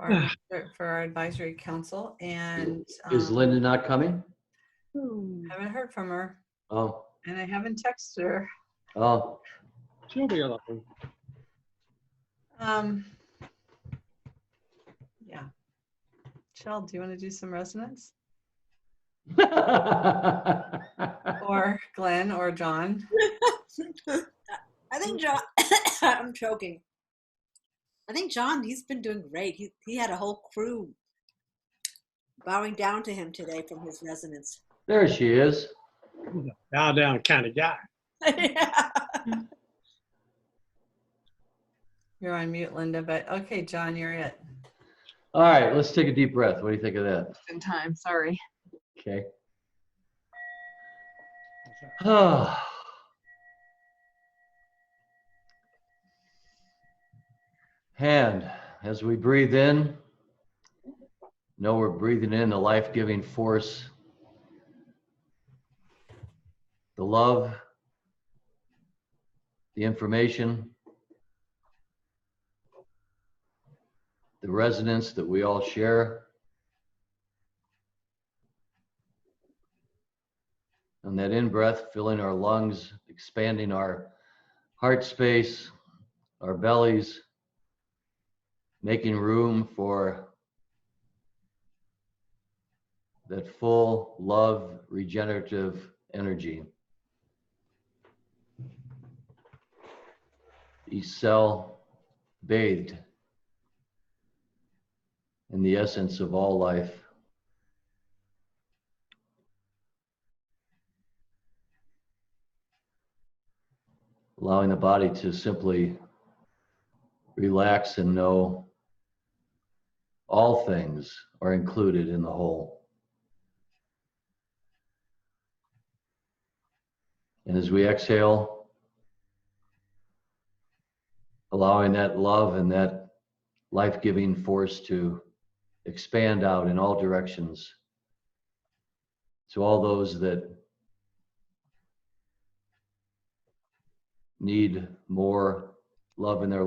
for our advisory council, and Is Linda not coming? haven't heard from her, Oh, and I haven't texted her. oh. She'll be along. Yeah. Shell, do you want to do some resonance? Or Glenn or John? I think John, I'm choking. I think John, he's been doing great. He had a whole crew bowing down to him today from his resonance. There she is. He's a bow down kind of guy. Yeah. You're on mute, Linda, but okay, John, you're it. All right, let's take a deep breath. What do you think of that? Just in time, sorry. Okay. And as we breathe in, know we're breathing in the life-giving force, the love, the information, the resonance that we all share. And that in-breath, filling our lungs, expanding our heart space, our bellies, making room for that full love, regenerative energy. Each cell bathed in the essence of all life. Allowing the body to simply relax and know all things are included in the whole. And as we exhale, allowing that love and that life-giving force to expand out in all directions to all those that need more love in their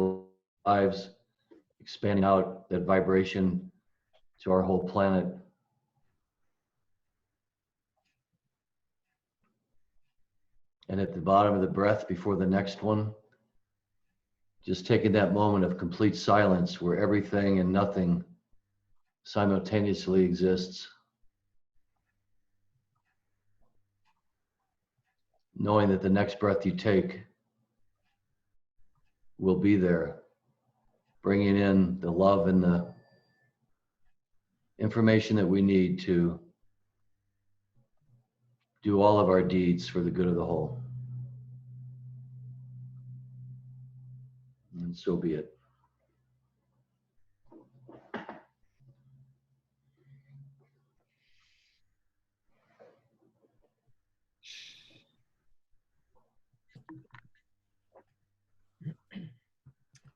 lives, expanding out that vibration to our whole planet. And at the bottom of the breath before the next one, just taking that moment of complete silence where everything and nothing simultaneously exists. Knowing that the next breath you take will be there, bringing in the love and the information that we need to do all of our deeds for the good of the whole. And so be it.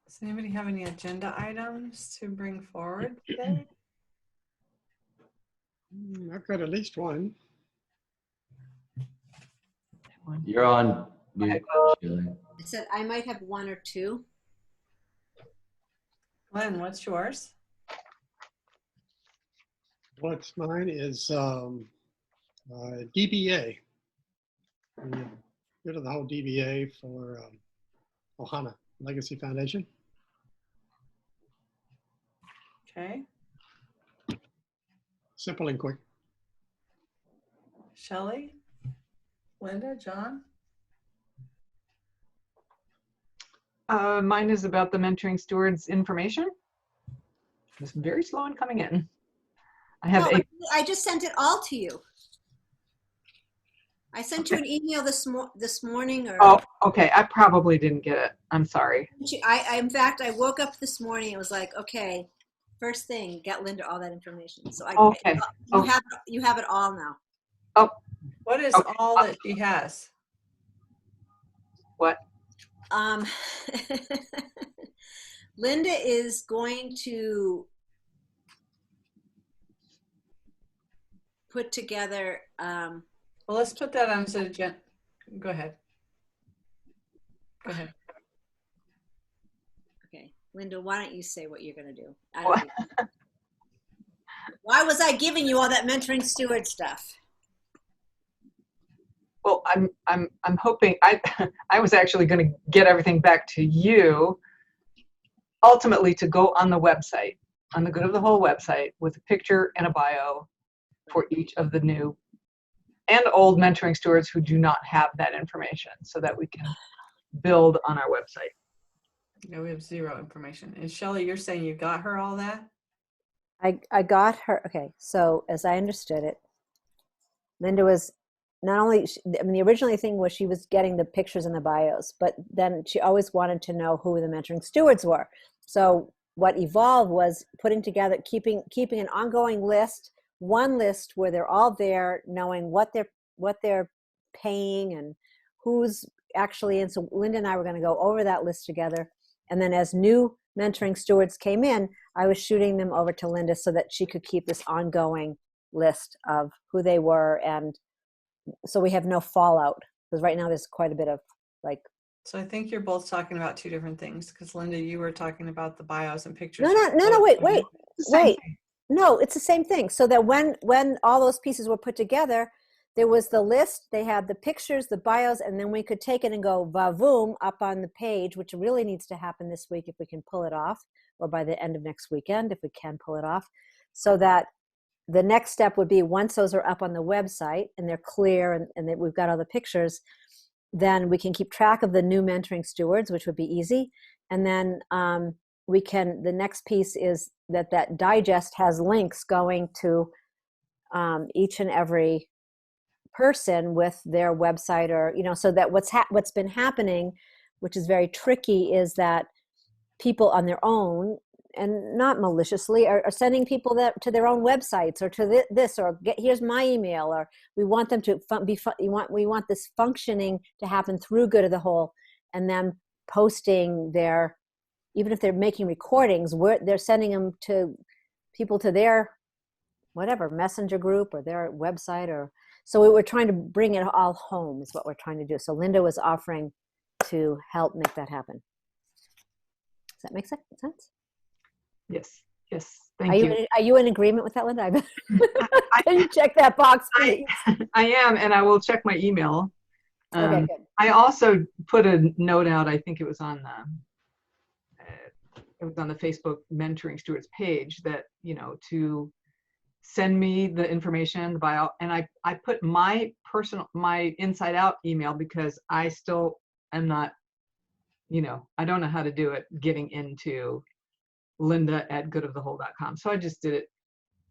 Does anybody have any agenda items to bring forward today? I've got at least one. You're on mute, Shelley. I said I might have one or two. Glenn, what's yours? What's mine is DBA. Go to the whole DBA for Ohana Legacy Foundation. Okay. Simple and quick. Shelley? Linda? John? Mine is about the mentoring stewards information. It's very slow in coming in. I have No, I just sent it all to you. I sent you an email this morning, or Oh, okay. I probably didn't get it. I'm sorry. in fact, I woke up this morning. It was like, okay, first thing, get Linda all that information. So Okay. you have it all now. Oh, What is Okay. all that she has? what? Linda is going to put together. Well, let's put that on the agenda. Go ahead. Go ahead. Okay. Linda, why don't you say what you're going to do? I don't even- Why was I giving you all that mentoring steward stuff? Well, I'm hoping I was actually going to get everything back to you, ultimately to go on the website, on the Good of the Whole website, with a picture and a bio for each of the new and old mentoring stewards who do not have that information, so that we can build on our website. No, we have zero information. And Shelley, you're saying you got her all that? I got her. Okay, so as I understood it, Linda was not only, I mean, the original thing was she was getting the pictures and the bios, but then she always wanted to know who the mentoring stewards were. So what evolved was putting together, keeping an ongoing list, one list where they're all there, knowing what they're paying and who's actually in. So Linda and I were going to go over that list together, and then as new mentoring stewards came in, I was shooting them over to Linda so that she could keep this ongoing list of who they were, and so we have no fallout, because right now there's quite a bit of like. So I think you're both talking about two different things, because Linda, you were talking about the bios and pictures. No, wait. It's the same thing. No, it's the same thing. So that when all those pieces were put together, there was the list, they had the pictures, the bios, and then we could take it and go vavoom up on the page, which really needs to happen this week if we can pull it off, or by the end of next weekend if we can pull it off, so that the next step would be, once those are up on the website and they're clear and that we've got all the pictures, then we can keep track of the new mentoring stewards, which would be easy. And then we can, the next piece is that digest has links going to each and every person with their website, or, you know, so that what's been happening, which is very tricky, is that people on their own, and not maliciously, are sending people that to their own websites, or to this, or here's my email, or we want them to we want this functioning to happen through Good of the Whole, and them posting their, even if they're making recordings, they're sending them to people to their whatever messenger group or their website, or so we're trying to bring it all home is what we're trying to do. So Linda was offering to help make that happen. Does that make sense? Yes. Thank you. Are you in agreement with that, Linda? Can you check that box, please? I am, and I will check my email. Okay, good. I also put a note out. I think it was on the Facebook Mentoring Stewards page, that, you know, to send me the information, the bio, and I put my inside out email, because I still am not, you know, I don't know how to do it, getting into linda@goodofthewhole.com. So I just did it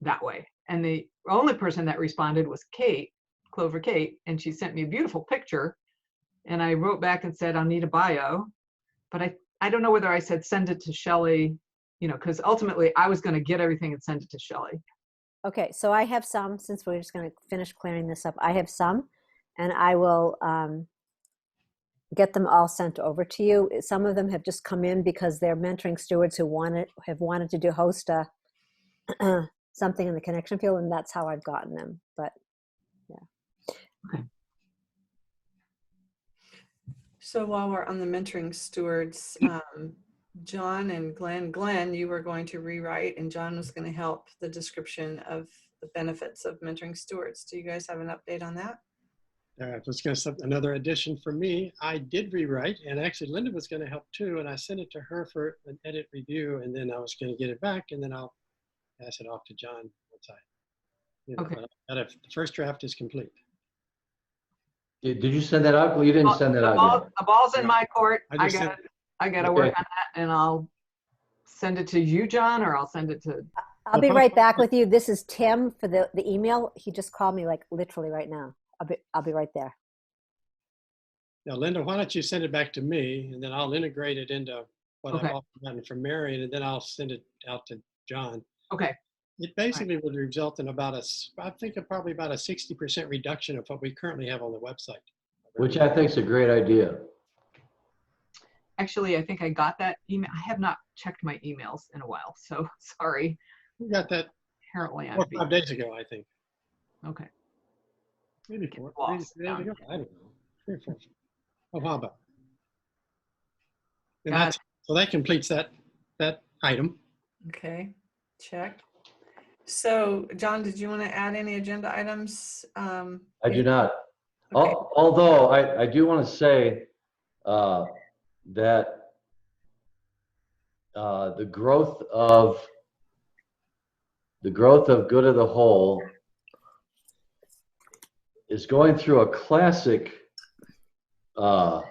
that way. And the only person that responded was Kate, Clover Kate, and she sent me a beautiful picture. And I wrote back and said, I'll need a bio. But I don't know whether I said send it to Shelley, you know, because ultimately I was going to get everything and send it to Shelley. Okay, so I have some, since we're just going to finish clearing this up, I have some, and I will get them all sent over to you. Some of them have just come in because they're mentoring stewards who have wanted to host something in the connection field, and that's how I've gotten them. But yeah. Okay. So while we're on the mentoring stewards, John and Glenn, you were going to rewrite, and John was going to help the description of the benefits of mentoring stewards. Do you guys have an update on that? I was going to another addition for me. I did rewrite, and actually Linda was going to help too, and I sent it to her for an edit review, and then I was going to get it back, and then I'll pass it off to John once Okay. The first draft is complete. Did you send that out? Well, you didn't send that out yet. The ball's in my court. I got to work on that, and I'll send it to you, John, or I'll send it to. I'll be right back with you. This is Tim for the email. He just called me like literally right now. I'll be right there. Now, Linda, why don't you send it back to me, and then I'll integrate it into what I've also gotten from Marion, and then I'll send it out to John. Okay. It basically would result in probably about a 60% reduction of what we currently have on the website. Which I think is a great idea. Actually, I think I got that email. I have not checked my emails in a while, so sorry. We got that Apparently, 4 or 5 days ago, I think. Okay. Maybe 4 Lost. days ago. I don't know. 3 or 4. Oh, how about? Got So that completes that that item. Okay, check. So, John, did you want to add any agenda items? I do not. Okay. Although I do want to say that the growth of good of the whole is going through a classic. There's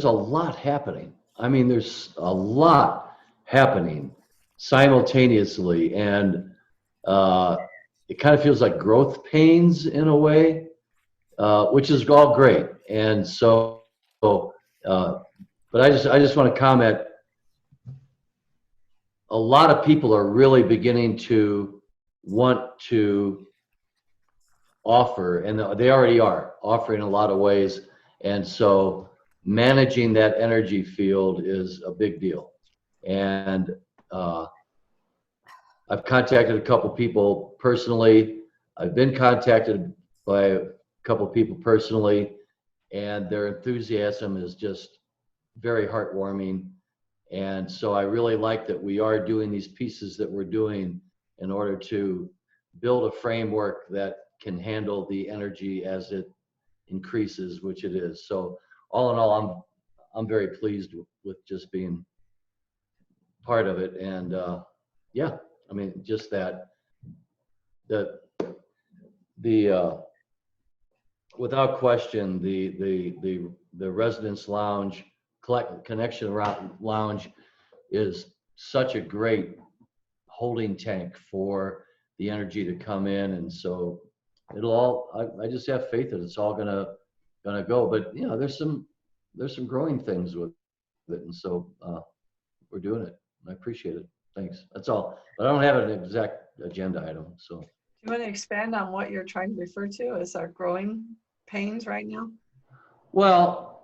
a lot happening. I mean, there's a lot happening simultaneously, and it kind of feels like growth pains in a way, which is all great. And so, but I just want to comment. A lot of people are really beginning to want to offer, and they already are offering in a lot of ways. And so managing that energy field is a big deal. And I've contacted a couple people personally. I've been contacted by a couple people personally, and their enthusiasm is just very heartwarming. And so I really like that we are doing these pieces that we're doing in order to build a framework that can handle the energy as it increases, which it is. So all in all, I'm very pleased with just being part of it. And yeah, I mean, just that the without question, the residence lounge connection around lounge is such a great holding tank for the energy to come in. And so it'll all, I just have faith that it's all gonna go. But you know, there's some growing things with it, and so we're doing it. I appreciate it. Thanks. That's all. But I don't have an exact agenda item. So Do you want to expand on what you're trying to refer to as our growing pains right now? well,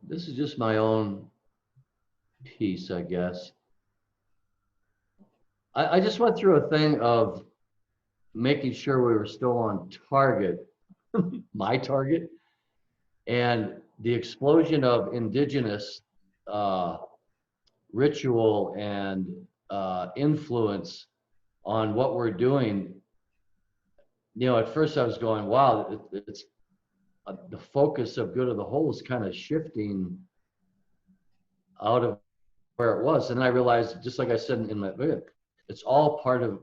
this is just my own piece, I guess. I just went through a thing of making sure we were still on target, my target, and the explosion of indigenous ritual and influence on what we're doing. You know, at first I was going, wow, it's the focus of good of the whole is kind of shifting out of where it was. And I realized, just like I said in my video, it's all part of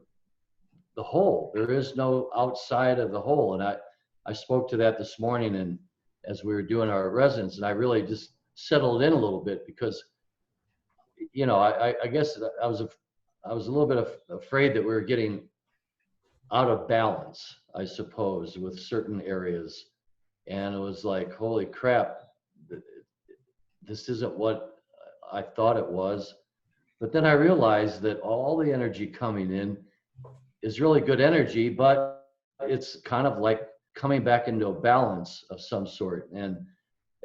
the whole. There is no outside of the whole. And I spoke to that this morning, and as we were doing our residence, and I really just settled in a little bit because, you know, I guess I was a little bit afraid that we were getting out of balance, I suppose, with certain areas. And it was like, holy crap, this isn't what I thought it was. But then I realized that all the energy coming in is really good energy, but it's kind of like coming back into a balance of some sort. And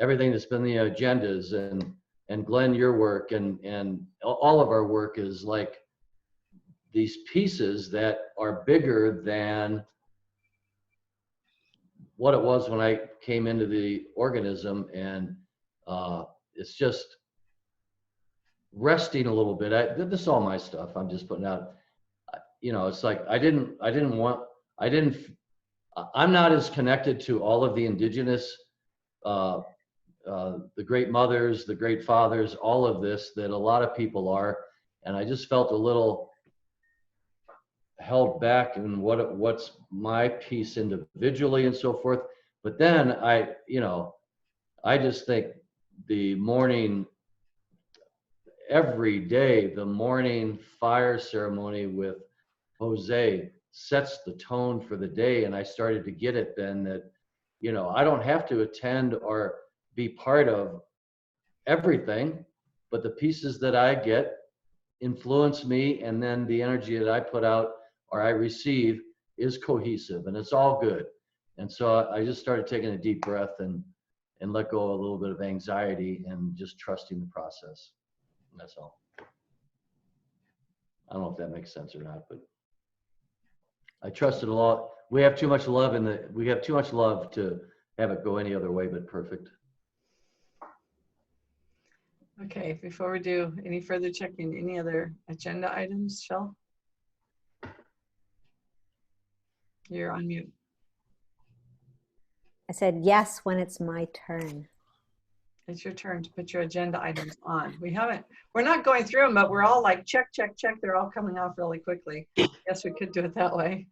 everything that's been the agendas and Glenn, your work and all of our work is like these pieces that are bigger than what it was when I came into the organism. And it's just resting a little bit. This is all my stuff. I'm just putting out, you know, it's like I'm not as connected to all of the indigenous, the great mothers, the great fathers, all of this that a lot of people are. And I just felt a little held back in what's my piece individually and so forth. But then I just think the morning, every day, the morning fire ceremony with Jose sets the tone for the day. And I started to get it then that, you know, I don't have to attend or be part of everything, but the pieces that I get influence me, and then the energy that I put out or I receive is cohesive, and it's all good. And so I just started taking a deep breath and let go of a little bit of anxiety and just trusting the process. And that's all. I don't know if that makes sense or not, but I trusted a lot. We have too much love we have too much love to have it go any other way but perfect. Okay, before we do any further checking, any other agenda items, Shell? You're on mute. I said yes when it's my turn. It's your turn to put your agenda items on. We're not going through them, but we're all like, check, check, check. They're all coming off really quickly. Guess we could do it that way.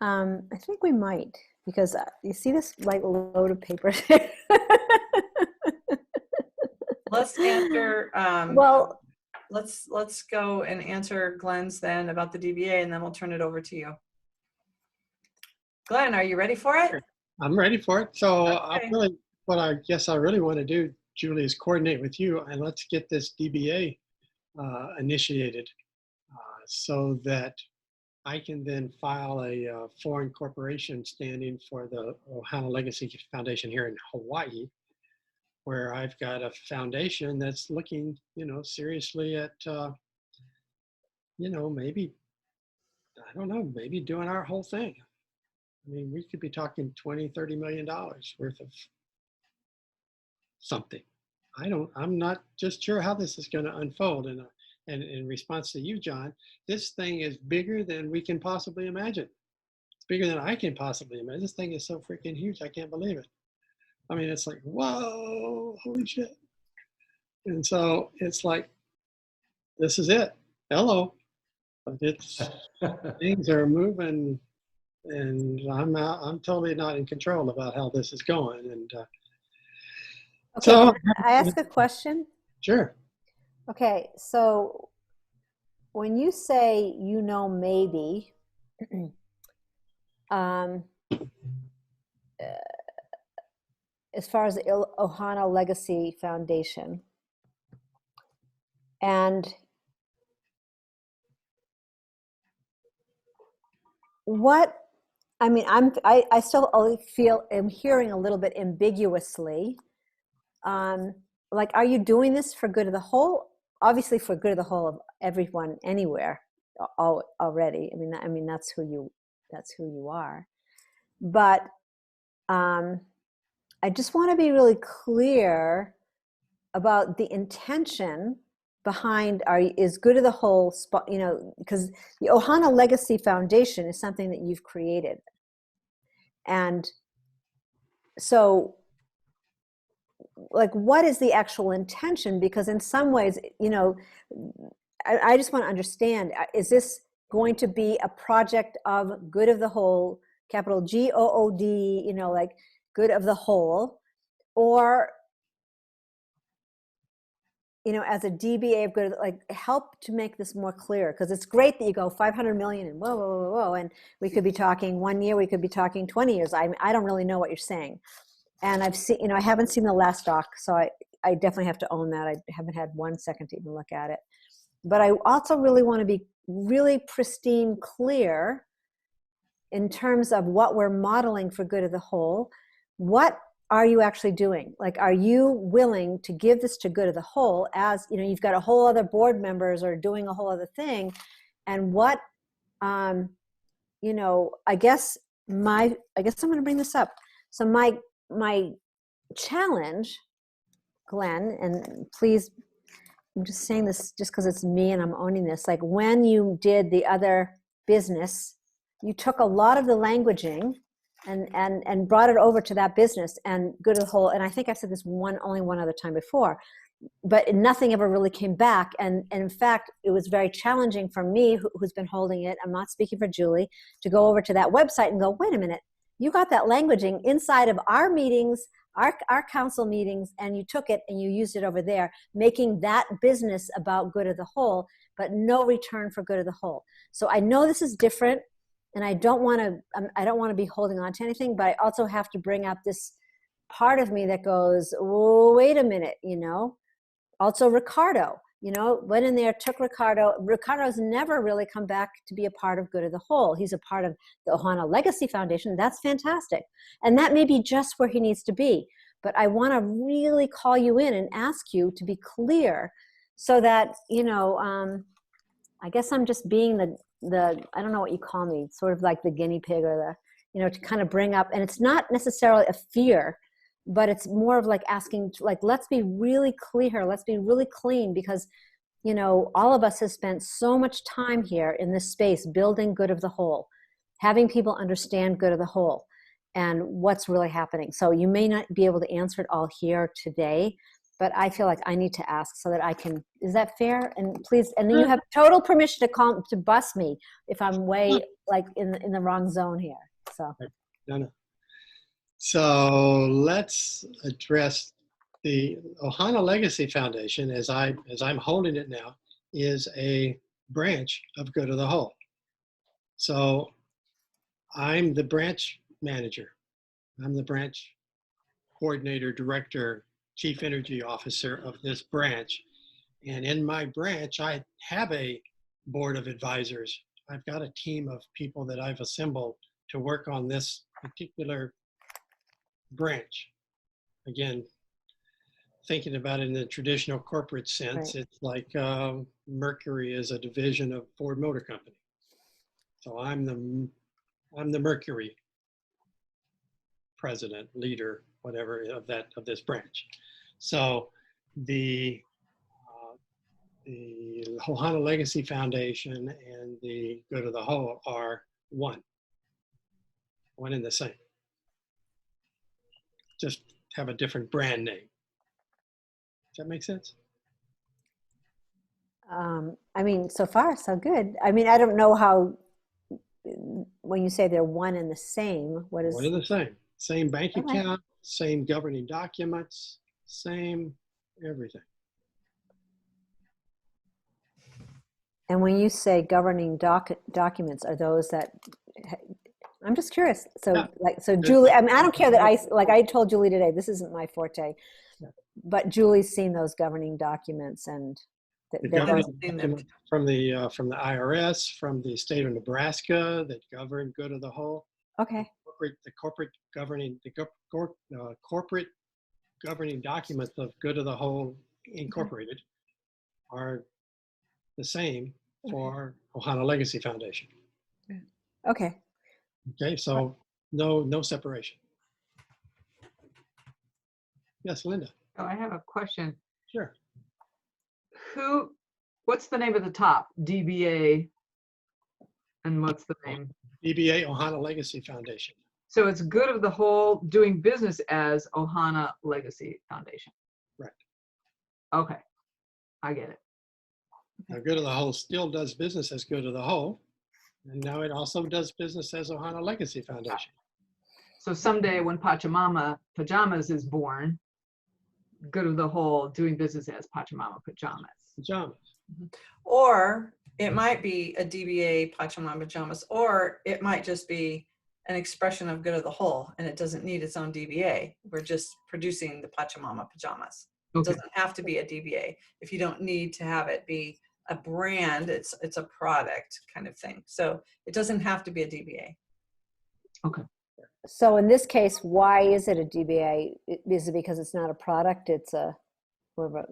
I think we might, because you see this like load of papers. Let's answer, Well, let's go and answer Glenn's then about the DBA, and then we'll turn it over to you. Glenn, are you ready for it? Sure. I'm ready for it. So Okay. what I guess I really want to do, Julie, is coordinate with you and let's get this DBA initiated so that I can then file a foreign corporation standing for the Ohana Legacy Foundation here in Hawaii, where I've got a foundation that's looking, seriously at, maybe, I don't know, maybe doing our whole thing. I mean, we could be talking $20-30 million worth of something. I'm not just sure how this is going to unfold. And in response to you, John, this thing is bigger than we can possibly imagine. It's bigger than I can possibly imagine. This thing is so freaking huge. I can't believe it. I mean, it's like, whoa, holy shit. And so it's like, this is it. Hello. But things are moving, and I'm totally not in control about how this is going. And okay, so, can I ask a question? sure. Okay, so when you say, maybe, as far as the Ohana Legacy Foundation, and what, I mean, I still am hearing a little bit ambiguously. Like, are you doing this for good of the whole? Obviously, for good of the whole of everyone, anywhere, already. I mean, that's who you are. But I just want to be really clear about the intention behind is good of the whole, because the Ohana Legacy Foundation is something that you've created. And so, like, what is the actual intention? Because in some ways, I just want to understand, is this going to be a project of good of the whole, capital GOOD, like good of the whole, or, as a DBA of good, like, help to make this more clear? Because it's great that you go 500 million and whoa, whoa, whoa, whoa, and we could be talking 1 year, we could be talking 20 years. I don't really know what you're saying. And I've seen, I haven't seen the last doc, so I definitely have to own that. I haven't had 1 second to even look at it. But I also really want to be really pristine clear in terms of what we're modeling for good of the whole. What are you actually doing? Like, are you willing to give this to good of the whole, as, you've got a whole other board members or doing a whole other thing? And what, I guess I'm going to bring this up. So my challenge, Glenn, and please, I'm just saying this just because it's me and I'm owning this, like, when you did the other business, you took a lot of the languaging and brought it over to that business and good of the whole. And I think I've said this only one other time before, but nothing ever really came back. And in fact, it was very challenging for me, who's been holding it, I'm not speaking for Julie, to go over to that website and go, wait a minute, you got that languaging inside of our meetings, our council meetings, and you took it and you used it over there, making that business about good of the whole, but no return for good of the whole. So I know this is different, and I don't want to be holding on to anything, but I also have to bring up this part of me that goes, oh, wait a minute, Also Ricardo, went in there, took Ricardo. Ricardo's never really come back to be a part of good of the whole. He's a part of the Ohana Legacy Foundation. That's fantastic. And that may be just where he needs to be. But I want to really call you in and ask you to be clear so that, I guess I'm just being the I don't know what you call me, sort of like the guinea pig or to kind of bring up, and it's not necessarily a fear but it's more of like asking, like, let's be really clear, let's be really clean, because all of us have spent so much time here in this space building good of the whole, having people understand good of the whole and what's really happening. So you may not be able to answer it all here today, but I feel like I need to ask so that I can. Is that fair? And please, and then you have total permission to bust me if I'm way like in the wrong zone here. So No. So let's address the Ohana Legacy Foundation, as I'm holding it now, is a branch of Good of the Whole. So I'm the branch manager. I'm the branch coordinator, director, chief energy officer of this branch. And in my branch, I have a board of advisors. I've got a team of people that I've assembled to work on this particular branch. Again, thinking about it in the traditional corporate sense, Right. it's like Mercury is a division of Ford Motor Company. So I'm the Mercury president, leader, whatever of this branch. So the Ohana Legacy Foundation and the Good of the Whole are one and the same. Just have a different brand name. Does that make sense? I mean, so far so good. I mean, I don't know how, when you say they're one and the same, what is? One and the same. Same bank Okay. account, same governing documents, same everything. And when you say governing documents, are those that, I'm just curious. So Yeah. so Julie, I mean, I don't care that I told Julie today, this isn't my forte, Yeah. but Julie's seen those governing documents and The they're governing seen them. document from the IRS, from the state of Nebraska that govern Good of the Whole. okay. The corporate governing documents of Good of the Whole Incorporated are the same for Ohana Legacy Foundation. Okay. Okay, so no separation. Yes, Linda. So I have a question. Sure. What's the name of the top? DBA, and what's the name? DBA Ohana Legacy Foundation. So it's Good of the Whole doing business as Ohana Legacy Foundation. Right. Okay, I get it. Now, Good of the Whole still does business as Good of the Whole, and now it also does business as Ohana Legacy Foundation. So someday when Pachamama Pajamas is born, Good of the Whole doing business as Pachamama Pajamas. Pajamas. Or it might be a DBA Pachamama Pajamas, or it might just be an expression of Good of the Whole, and it doesn't need its own DBA. We're just producing the Pachamama Pajamas. It Okay. doesn't have to be a DBA. If you don't need to have it be a brand, it's a product kind of thing. So it doesn't have to be a DBA. Okay. So in this case, why is it a DBA? Is it because it's not a product? It's a, more of a,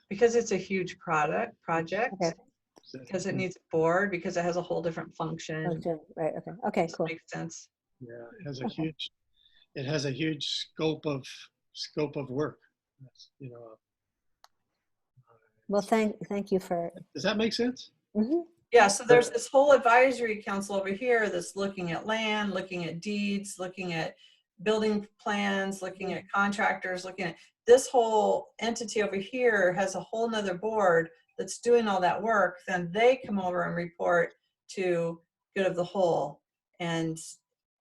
Because it's a huge project, okay. because it needs a board, because it has a whole different function. Right. Okay. This Cool. makes sense. Yeah, it has a huge scope of work. You know. Well, thank you for. Does that make sense? Mhm. Yeah, so there's this whole advisory council over here that's looking at land, looking at deeds, looking at building plans, looking at contractors, looking at this whole entity over here has a whole nother board that's doing all that work. Then they come over and report to Good of the Whole, and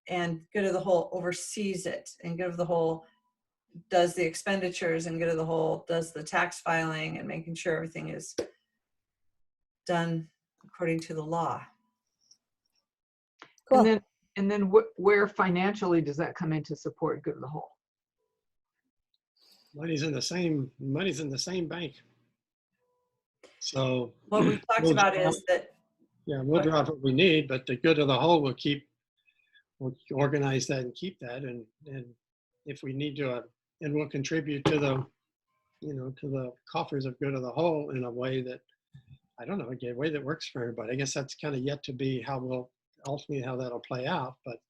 Good of the Whole oversees it, and Good of the Whole does the expenditures, and Good of the Whole does the tax filing and making sure everything is done according to the law. Cool. And then where financially does that come in to support Good of the Whole? Money's in the same bank. So What we talked We'll about draw- is that, we'll drop what we need, but the Good of the Whole we'll organize that and keep that, and if we need to, and we'll contribute to the coffers of Good of the Whole in a way that, I don't know, a way that works for everybody. I guess that's kind of yet to be how that'll play out. But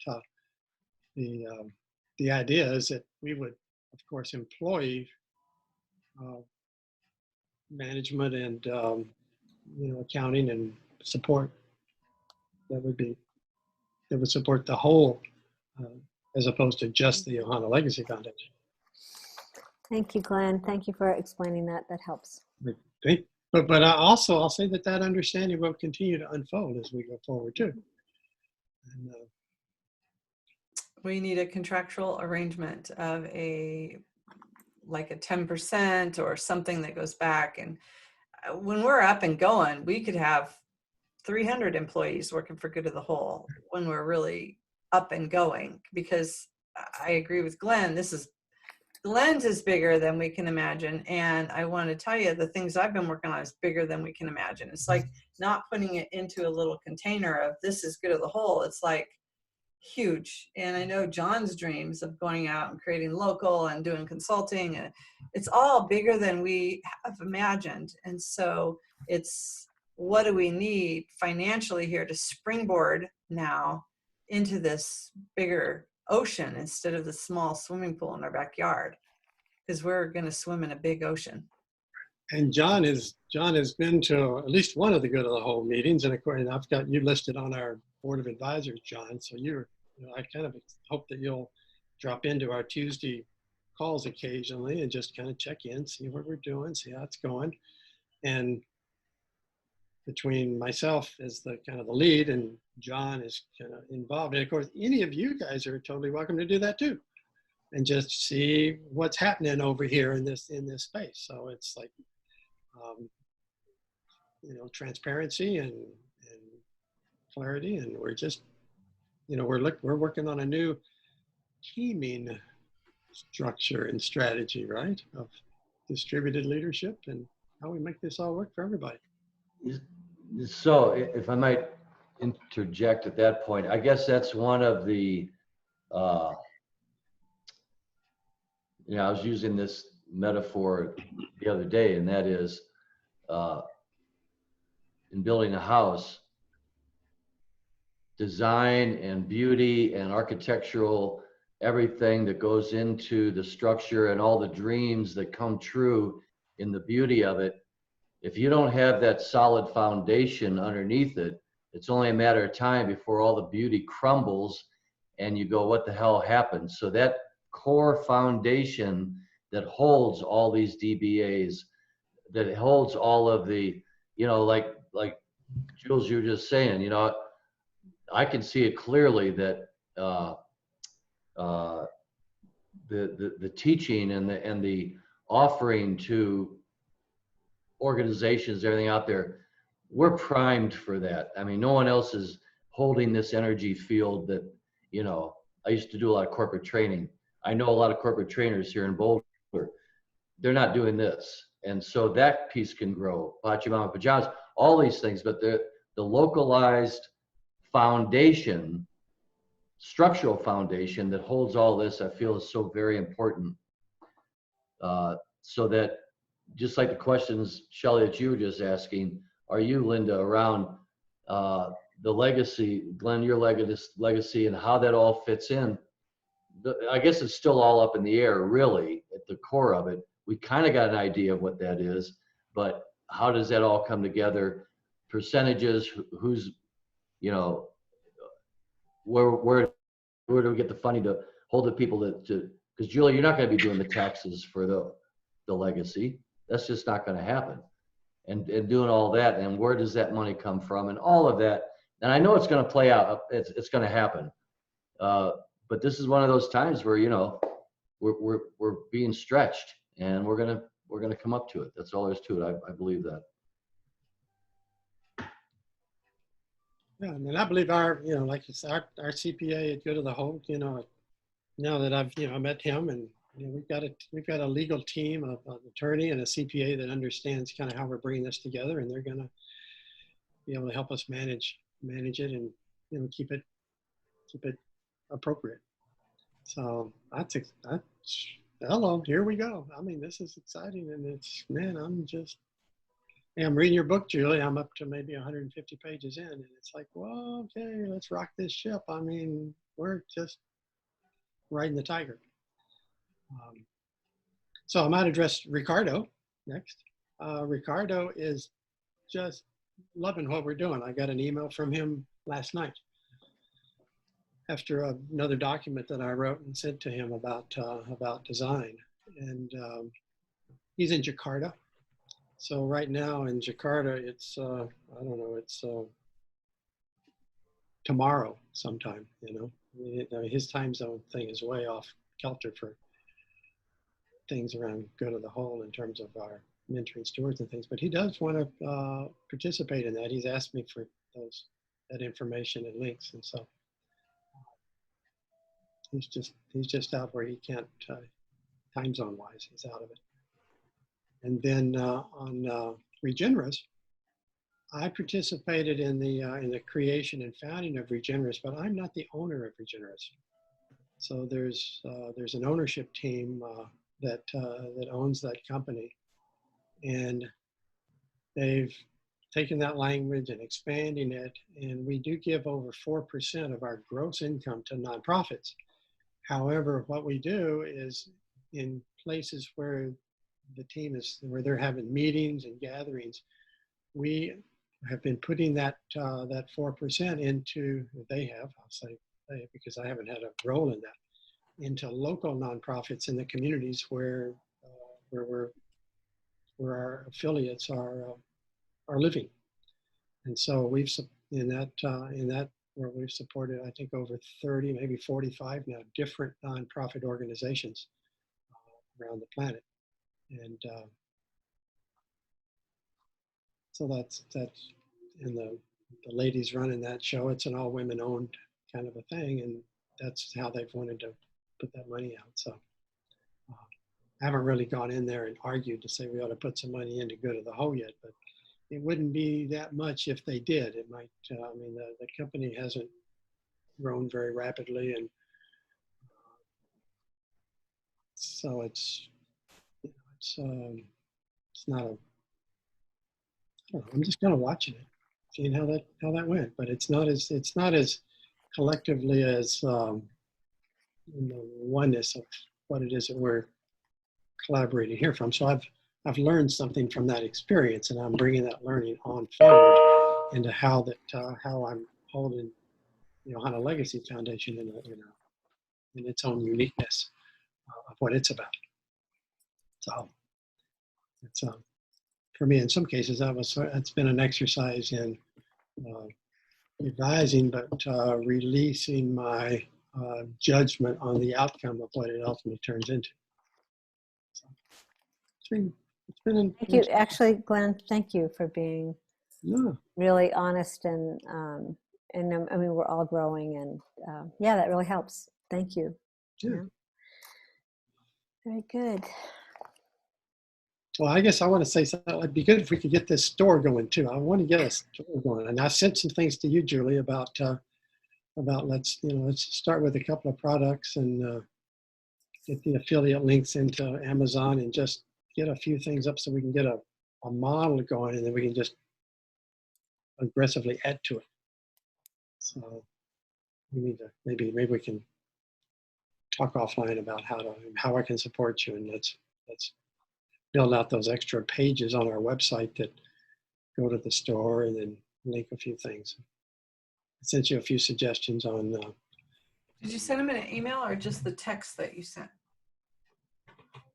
the idea is that we would, of course, employ uh, management and accounting and support that would support the whole, uh, as opposed to just the Ohana Legacy Foundation. Thank you, Glenn. Thank you for explaining that. That helps. But I'll say that understanding will continue to unfold as we go forward too. And, We need a contractual arrangement of like a 10% or something that goes back. And when we're up and going, we could have 300 employees working for good of the whole when we're really up and going, because I agree with Glenn. Glenn's is bigger than we can imagine. And I want to tell you, the things I've been working on is bigger than we can imagine. It's like not putting it into a little container of this is good of the whole. It's like huge. And I know John's dreams of going out and creating local and doing consulting, and it's all bigger than we have imagined. And so it's, what do we need financially here to springboard now into this bigger ocean instead of the small swimming pool in our backyard? Because we're going to swim in a big ocean. and John has been to at least one of the good of the whole meetings, and of course, and I've got you listed on our board of advisors, John. So I kind of hope that you'll drop into our Tuesday calls occasionally and just kind of check in, see what we're doing, see how it's going. And between myself as the kind of the lead and John is kind of involved, and of course, any of you guys are totally welcome to do that too, and just see what's happening over here in this space. So it's like, transparency and clarity, and we're just, we're working on a new teaming structure and strategy, right, of distributed leadership and how we make this all work for everybody. So if I might interject at that point, I guess that's one of the, I was using this metaphor the other day, and that is in building a house, design and beauty and architectural, everything that goes into the structure and all the dreams that come true in the beauty of it. If you don't have that solid foundation underneath it, it's only a matter of time before all the beauty crumbles and you go, what the hell happened? So that core foundation that holds all these DBAs, that holds all of the, like Jules, you were just saying, I can see it clearly that the teaching and the offering to organizations, everything out there, we're primed for that. I mean, no one else is holding this energy field that, I used to do a lot of corporate training. I know a lot of corporate trainers here in Boulder. They're not doing this. And so that piece can grow. Pachamama Pajamas, all these things, but the localized foundation, structural foundation that holds all this, I feel is so very important. So that, just like the questions, Shelley, that you were just asking, are you, Linda, around the legacy, Glenn, your legacy and how that all fits in? I guess it's still all up in the air, really, at the core of it. We kind of got an idea of what that is, but how does that all come together? Percentages, who's, where do we get the funding to hold the people to because Julie, you're not going to be doing the taxes for the legacy. That's just not going to happen. And doing all that, and where does that money come from, and all of that. And I know it's going to play out. It's going to happen. But this is one of those times where we're being stretched, and we're gonna come up to it. That's all there is to it. I believe that. Yeah, and I believe our CPA at Good of the Whole, now that I've met him, and we've got a legal team of an attorney and a CPA that understands kind of how we're bringing this together, and they're gonna be able to help us manage it and keep it appropriate. So that's hello, here we go. I mean, this is exciting, and it's, man, I'm reading your book, Julie. I'm up to maybe 150 pages in, and it's like, well, okay, let's rock this ship. I mean, we're just riding the tiger. So I might address Ricardo next. Ricardo is just loving what we're doing. I got an email from him last night after another document that I wrote and sent to him about design. And he's in Jakarta. So right now in Jakarta, it's, I don't know, it's tomorrow sometime, you know. His time zone thing is way off kilter for things around Good of the Whole in terms of our mentoring stewards and things, but he does want to participate in that. He's asked me for that information and links, and so he's just out where he can't, time zone wise, he's out of it. And then on Regenerous, I participated in the creation and founding of Regenerous, but I'm not the owner of Regenerous. So there's an ownership team that owns that company, and they've taken that language and expanding it, and we do give over 4% of our gross income to nonprofits. However, what we do is in places where the team is, where they're having meetings and gatherings, we have been putting that 4% into, I'll say they, because I haven't had a role in that, into local nonprofits in the communities where our affiliates are living. And so we've in that where we've supported, I think, over 30, maybe 45 now different nonprofit organizations around the planet. And so that's and the ladies running that show, it's an all women owned kind of a thing, and that's how they've wanted to put that money out. So I haven't really gone in there and argued to say we ought to put some money into Good of the Whole yet, but it wouldn't be that much if they did. It might, I mean, the company hasn't grown very rapidly, and so it's not a, I don't know, I'm just kind of watching it, seeing how that went, but it's not as collectively as in the oneness of what it is that we're collaborating here from. So I've learned something from that experience, and I'm bringing that learning on forward into how I'm holding, Hana Legacy Foundation in its own uniqueness of what it's about. So it's for me, in some cases, it's been an exercise in advising, but releasing my judgment on the outcome of what it ultimately turns into. So it's been Thank you. Actually, Glenn, thank you for being really honest and I mean, we're all growing, and yeah, that really helps. Thank you. Yeah. Very good. Well, I guess I want to say something. It'd be good if we could get this store going too. I want to get a store going, and I sent some things to you, Julie, about let's start with a couple of products and get the affiliate links into Amazon and just get a few things up so we can get a model going, and then we can just aggressively add to it. So we need to maybe we can talk offline about how I can support you, and let's build out those extra pages on our website that go to the store and then link a few things. I sent you a few suggestions on. Did you send them in an email or just the text that you sent?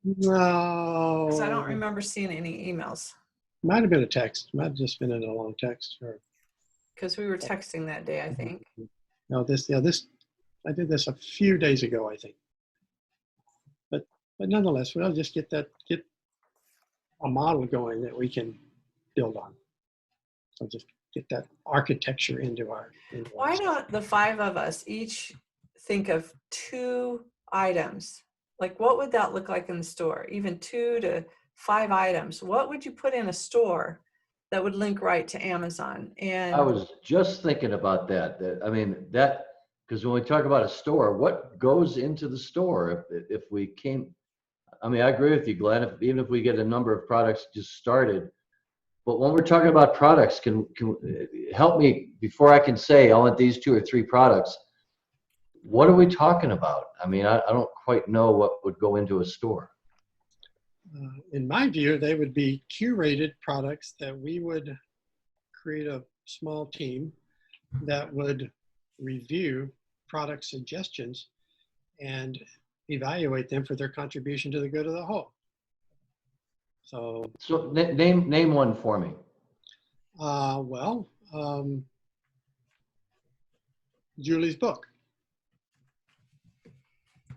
No. Because I don't remember seeing any emails. Might have been a text. Might have just been in a long text. Because we were texting that day, I think. No, I did this a few days ago, I think. But nonetheless, we'll just get a model going that we can build on. So just get that architecture into our. Why don't the 5 of us each think of 2 items? Like, what would that look like in the store? Even 2 to 5 items. What would you put in a store that would link right to Amazon? And I was just thinking about that. Because when we talk about a store, what goes into the store? If we came, I mean, I agree with you, Glenn. Even if we get a number of products just started, but when we're talking about products, can help me before I can say I want these 2 or 3 products. what are we talking about? I mean, I don't quite know what would go into a store. In my view, they would be curated products that we would create a small team that would review product suggestions and evaluate them for their contribution to the good of the whole. So, So name one for me. Julie's book.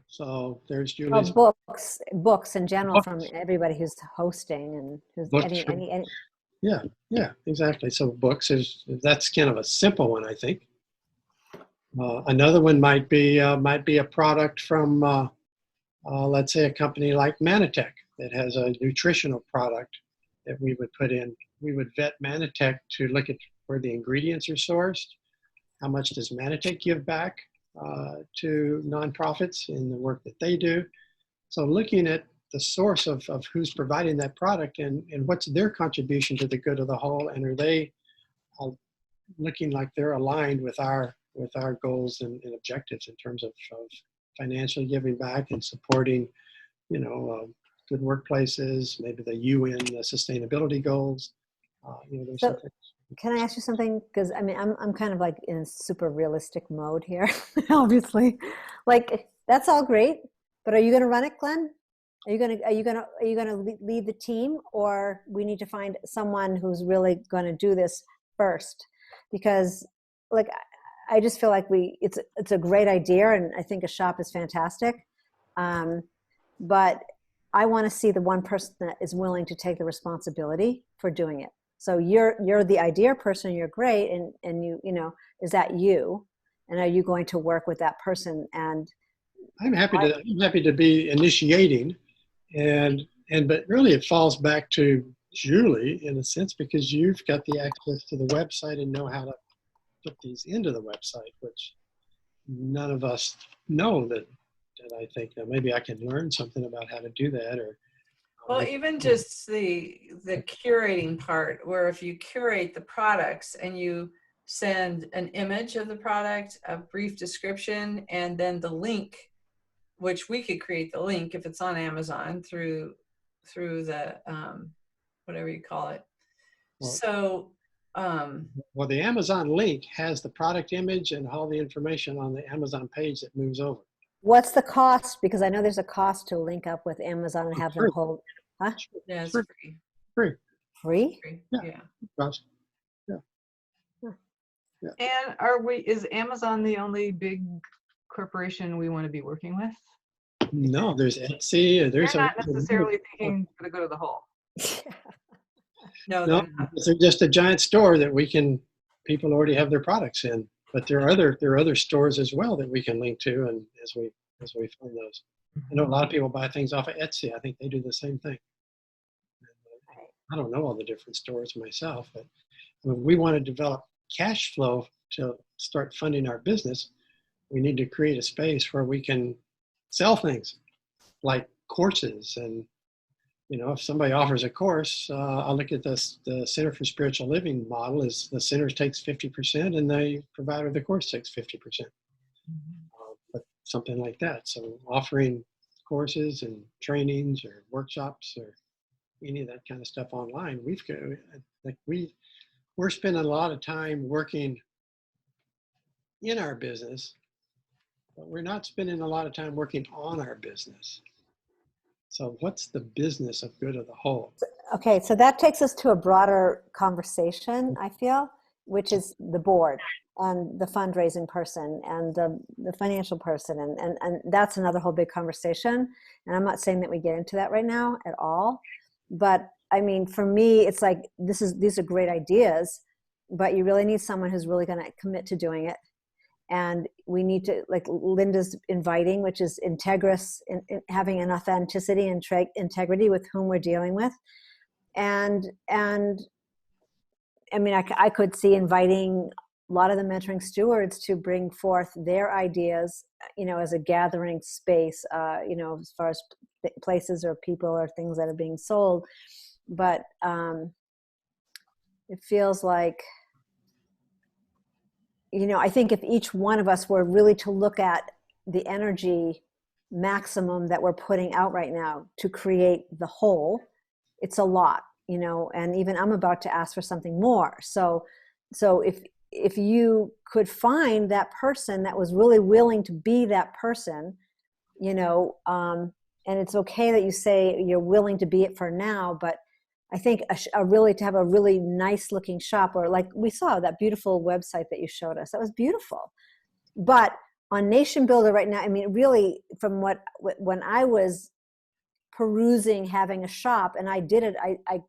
So there's Oh, Julie's books in general from Books. everybody who's hosting and who's Books from- any Yeah, exactly. So books that's kind of a simple one, I think. Another one might be a product from, let's say, a company like Manitech that has a nutritional product that we would put in. We would vet Manitech to look at where the ingredients are sourced. How much does Manitech give back to nonprofits in the work that they do? So looking at the source of who's providing that product and what's their contribution to the good of the whole, and are they looking like they're aligned with our goals and objectives in terms of financially giving back and supporting, good workplaces, maybe the UN sustainability goals. There's So- some things. Can I ask you something? Because I mean, I'm kind of like in super realistic mode here, obviously. Like that's all great, but are you going to run it, Glenn? Are you going to lead the team, or we need to find someone who's really going to do this first? Because, like, I just feel like it's a great idea, and I think a shop is fantastic, but I want to see the one person that is willing to take the responsibility for doing it. So you're the idea person, you're great, and is that you? And are you going to work with that person? And I'm happy to be initiating, but really it falls back to Julie in a sense, because you've got the access to the website and know how to put these into the website, which none of us know that I think maybe I can learn something about how to do that. Or Well, even just the curating part, where if you curate the products and you send an image of the product, a brief description, and then the link, which we could create the link if it's on Amazon through the whatever you call it. Well- So Well, the Amazon link has the product image and all the information on the Amazon page that moves over. what's the cost? Because I know there's a cost to link up with Amazon and have them Free. hold yeah, it's Sure. free. Free. free. Yeah. Yeah. Ross. And is Amazon the only big corporation we want to be working with? No, there's Etsy. They're There's not necessarily thinking for the good of the whole. No, No, they're not. they're just a giant store that people already have their products in. But there are other stores as well that we can link to, and as we find those. I know a lot of people buy things off of Etsy. I think they do the same thing. I don't know all the different stores myself, but when we want to develop cash flow to start funding our business, we need to create a space where we can sell things like courses. And if somebody offers a course, I'll look at the Center for Spiritual Living model is the center takes 50% and the provider of the course takes 50%. But something like that. So offering courses and trainings or workshops or any of that kind of stuff online, we're spending a lot of time working in our business, but we're not spending a lot of time working on our business. So what's the business of good of the whole? Okay, so that takes us to a broader conversation, I feel, which is the board and the fundraising person and the financial person. And that's another whole big conversation. And I'm not saying that we get into that right now at all. But I mean, for me, it's like, these are great ideas, but you really need someone who's really going to commit to doing it. And we need to, like Linda's inviting, which is integrous, in having an authenticity and integrity with whom we're dealing with. And I mean, I could see inviting a lot of the mentoring stewards to bring forth their ideas, as a gathering space, as far as places or people or things that are being sold. But it feels like, I think if each one of us were really to look at the energy maximum that we're putting out right now to create the whole, it's a lot, you know, and even I'm about to ask for something more. So if you could find that person that was really willing to be that person, you know, and it's okay that you say you're willing to be it for now, but I think to have a really nice looking shop, or like we saw that beautiful website that you showed us, that was beautiful. But on Nation Builder right now, I mean, really, from when I was perusing having a shop, and I did it, I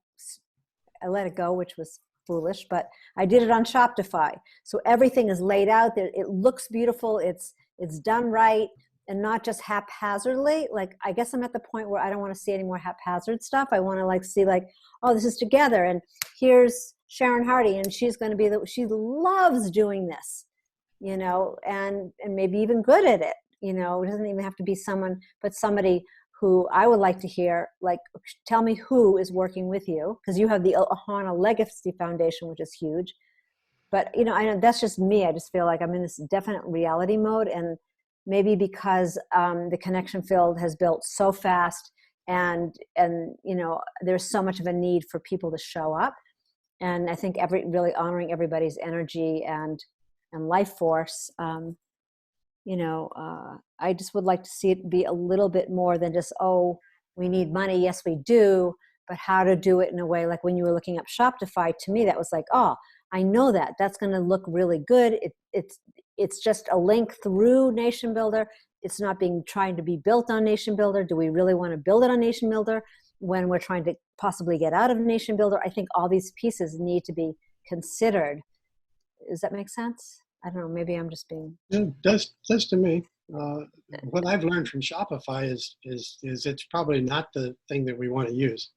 let it go, which was foolish, but I did it on Shopify. So everything is laid out there. It looks beautiful. It's done right, and not just haphazardly. Like, I guess I'm at the point where I don't want to see any more haphazard stuff. I want to like see like, oh, this is together, and here's Sharon Hardy, and she's going to be she loves doing this, you know, and maybe even good at it. You know, it doesn't even have to be someone, but somebody who I would like to hear, like, tell me who is working with you, because you have the Ohana Legacy Foundation, which is huge. But, you know, I know that's just me. I just feel like I'm in this definite reality mode, and maybe because the connection field has built so fast, and you know, there's so much of a need for people to show up. And I think really honoring everybody's energy and life force, you know, I just would like to see it be a little bit more than just, oh, we need money. Yes, we do. But how to do it in a way, like when you were looking up Shopify, to me, that was like, oh, I know that's going to look really good. It's just a link through Nation Builder. It's not trying to be built on Nation Builder. Do we really want to build it on Nation Builder when we're trying to possibly get out of Nation Builder? I think all these pieces need to be considered. Does that make sense? I don't know. Maybe I'm just being. It does to me. What I've learned from Shopify is it's probably not the thing that we want to use,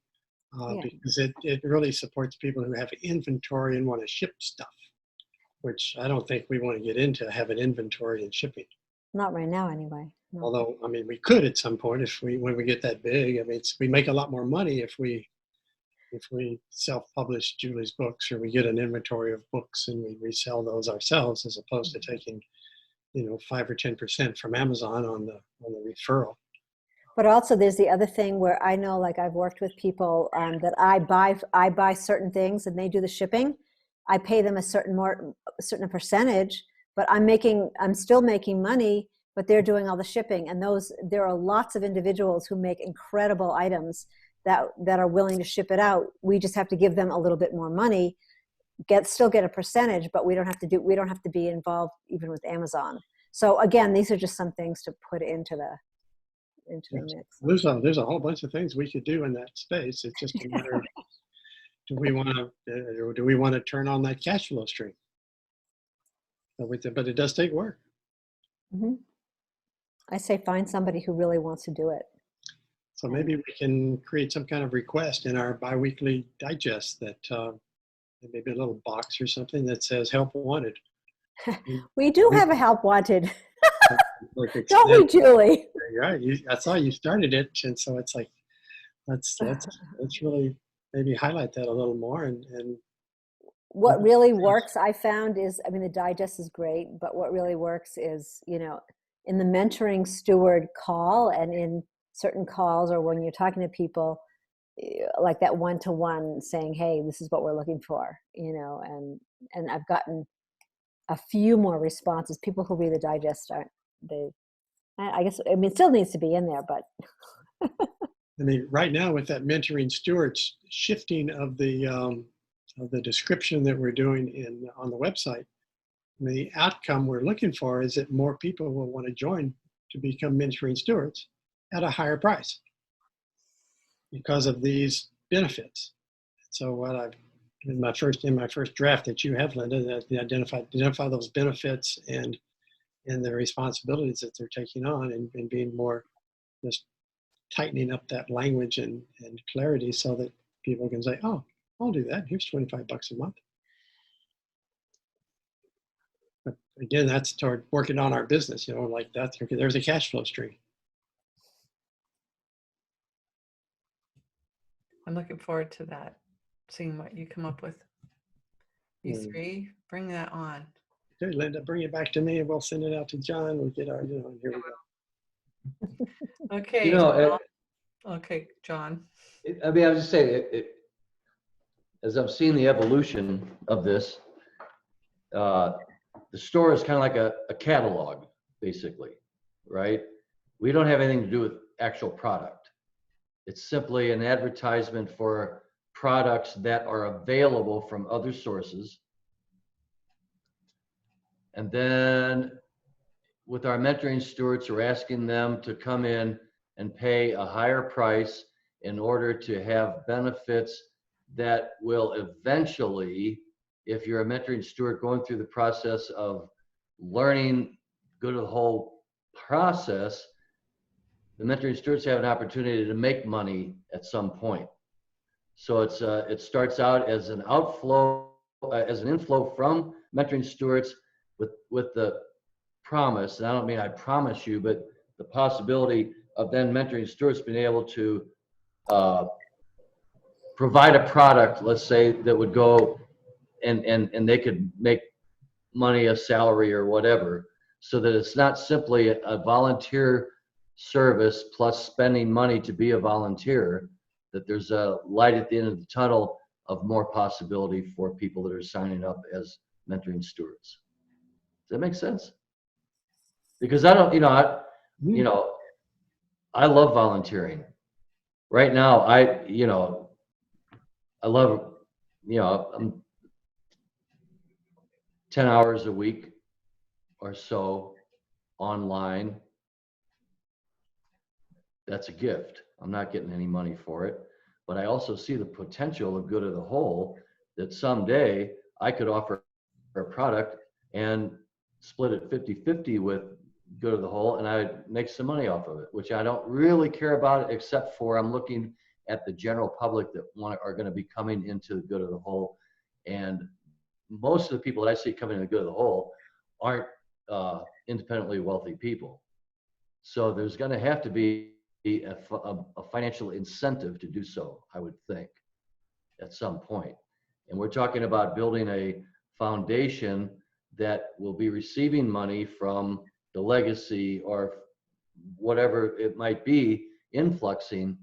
Yeah. because it really supports people who have inventory and want to ship stuff, which I don't think we want to get into, having inventory and shipping. Not right now, anyway. No. Although, I mean, we could at some point when we get that big. I mean, we make a lot more money if we self-publish Julie's books, or we get an inventory of books and we resell those ourselves, as opposed to taking, you know, 5 or 10% from Amazon on the referral. But also, there's the other thing where I know, like, I've worked with people that I buy certain things and they do the shipping. I pay them a certain percentage, but I'm still making money, but they're doing all the shipping. And there are lots of individuals who make incredible items that are willing to ship it out. We just have to give them a little bit more money, still get a percentage, but we don't have to be involved even with Amazon. So again, these are just some things to put into the mix. There's a whole bunch of things we could do in that space. It's just a matter of, do we want to turn on that cash flow stream? But it does take work. Mm-hmm. I say find somebody who really wants to do it. So maybe we can create some kind of request in our biweekly digest that maybe a little box or something that says "Help Wanted." We do have a help wanted, don't we, Julie? Right. I saw you started it, and so it's like let's really maybe highlight that a little more. And what really works, I found, is, I mean, the digest is great, but what really works is, you know, in the mentoring steward call and in certain calls, or when you're talking to people, like that one-to-one, saying, hey, this is what we're looking for, you know, and I've gotten a few more responses. People who read the digest I guess, I mean, it still needs to be in there, but. I mean, right now with that mentoring stewards shifting of the description that we're doing on the website, the outcome we're looking for is that more people will want to join to become mentoring stewards at a higher price because of these benefits. So what I've in my first draft that you have, Linda, that identify those benefits and the responsibilities that they're taking on, and being more just tightening up that language and clarity so that people can say, oh, I'll do that. Here's $25 a month. But again, that's toward working on our business, you know, like that. There's a cash flow stream. I'm looking forward to that, seeing what you come up with. You three, bring that on. Okay, Linda, bring it back to me and we'll send it out to John. We'll get our, and here we go. Okay. You know, well, okay, John. I mean, I was just saying, as I've seen the evolution of this, the store is kind of like a catalog, basically, right? We don't have anything to do with actual product. It's simply an advertisement for products that are available from other sources. And then with our mentoring stewards, we're asking them to come in and pay a higher price in order to have benefits that will eventually, if you're a mentoring steward going through the process of learning, go to the whole process, the mentoring stewards have an opportunity to make money at some point. So it starts out as an outflow, as an inflow from mentoring stewards with the promise, and I don't mean I promise you, but the possibility of then mentoring stewards being able to provide a product, let's say, that would go and they could make money, a salary or whatever, so that it's not simply a volunteer service plus spending money to be a volunteer, that there's a light at the end of the tunnel of more possibility for people that are signing up as mentoring stewards. Does that make sense? Because I don't, I love volunteering. Right now, I love, I'm 10 hours a week or so online. That's a gift. I'm not getting any money for it, but I also see the potential of good of the whole, that someday I could offer a product and split it 50-50 with good of the whole, and I make some money off of it, which I don't really care about, except for I'm looking at the general public that are going to be coming into the good of the whole. And most of the people that I see coming into the good of the whole aren't independently wealthy people. So there's going to have to be a financial incentive to do so, I would think, at some point. And we're talking about building a foundation that will be receiving money from the legacy or whatever it might be influxing.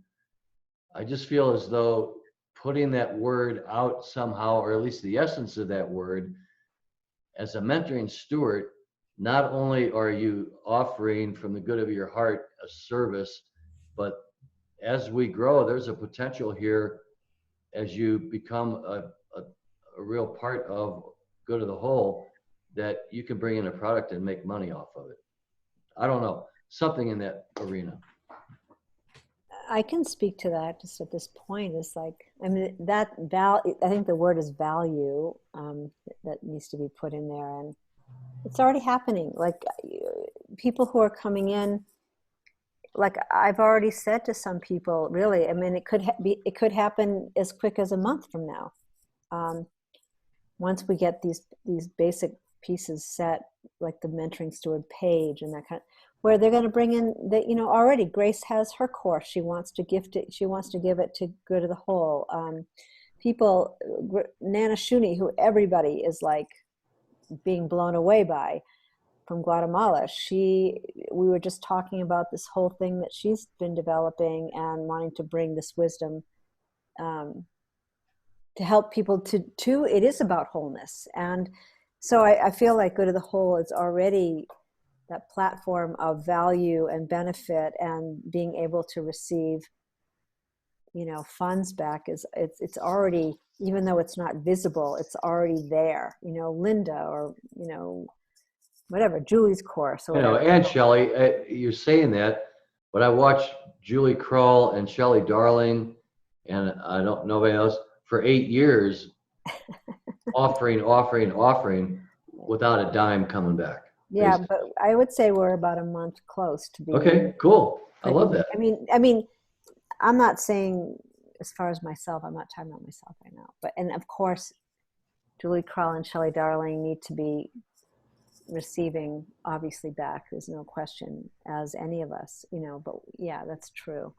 I just feel as though putting that word out somehow, or at least the essence of that word, as a mentoring steward, not only are you offering from the good of your heart a service, but as we grow, there's a potential here as you become a real part of good of the whole, that you can bring in a product and make money off of it. I don't know, something in that arena. I can speak to that just at this point. Is like, I mean, I think the word is value that needs to be put in there, and it's already happening. Like people who are coming in, like I've already said to some people, really, I mean, it could happen as quick as a month from now. Once we get these basic pieces set, like the mentoring steward page and that kind of, where they're going to bring in that, already Grace has her course. She wants to gift it. She wants to give it to good of the whole. People, Nana Shuni, who everybody is like being blown away by, from Guatemala. We were just talking about this whole thing that she's been developing and wanting to bring this wisdom to help people to it is about wholeness. And so I feel like good of the whole is already that platform of value and benefit, and being able to receive, funds back it's already, even though it's not visible, it's already there. Linda, or, whatever, Julie's course. Or And Shelley, you're saying that, but I watched Julie Krull and Shelley Darling, and I don't know anybody else, for 8 years, offering without a dime coming back. Yeah, but I would say we're about a month close to being. Okay, cool. I love that. I mean, I'm not saying, as far as myself, I'm not talking about myself right now. And of course, Julie Krull and Shelley Darling need to be receiving, obviously, back. There's no question, as any of us, But yeah, that's true.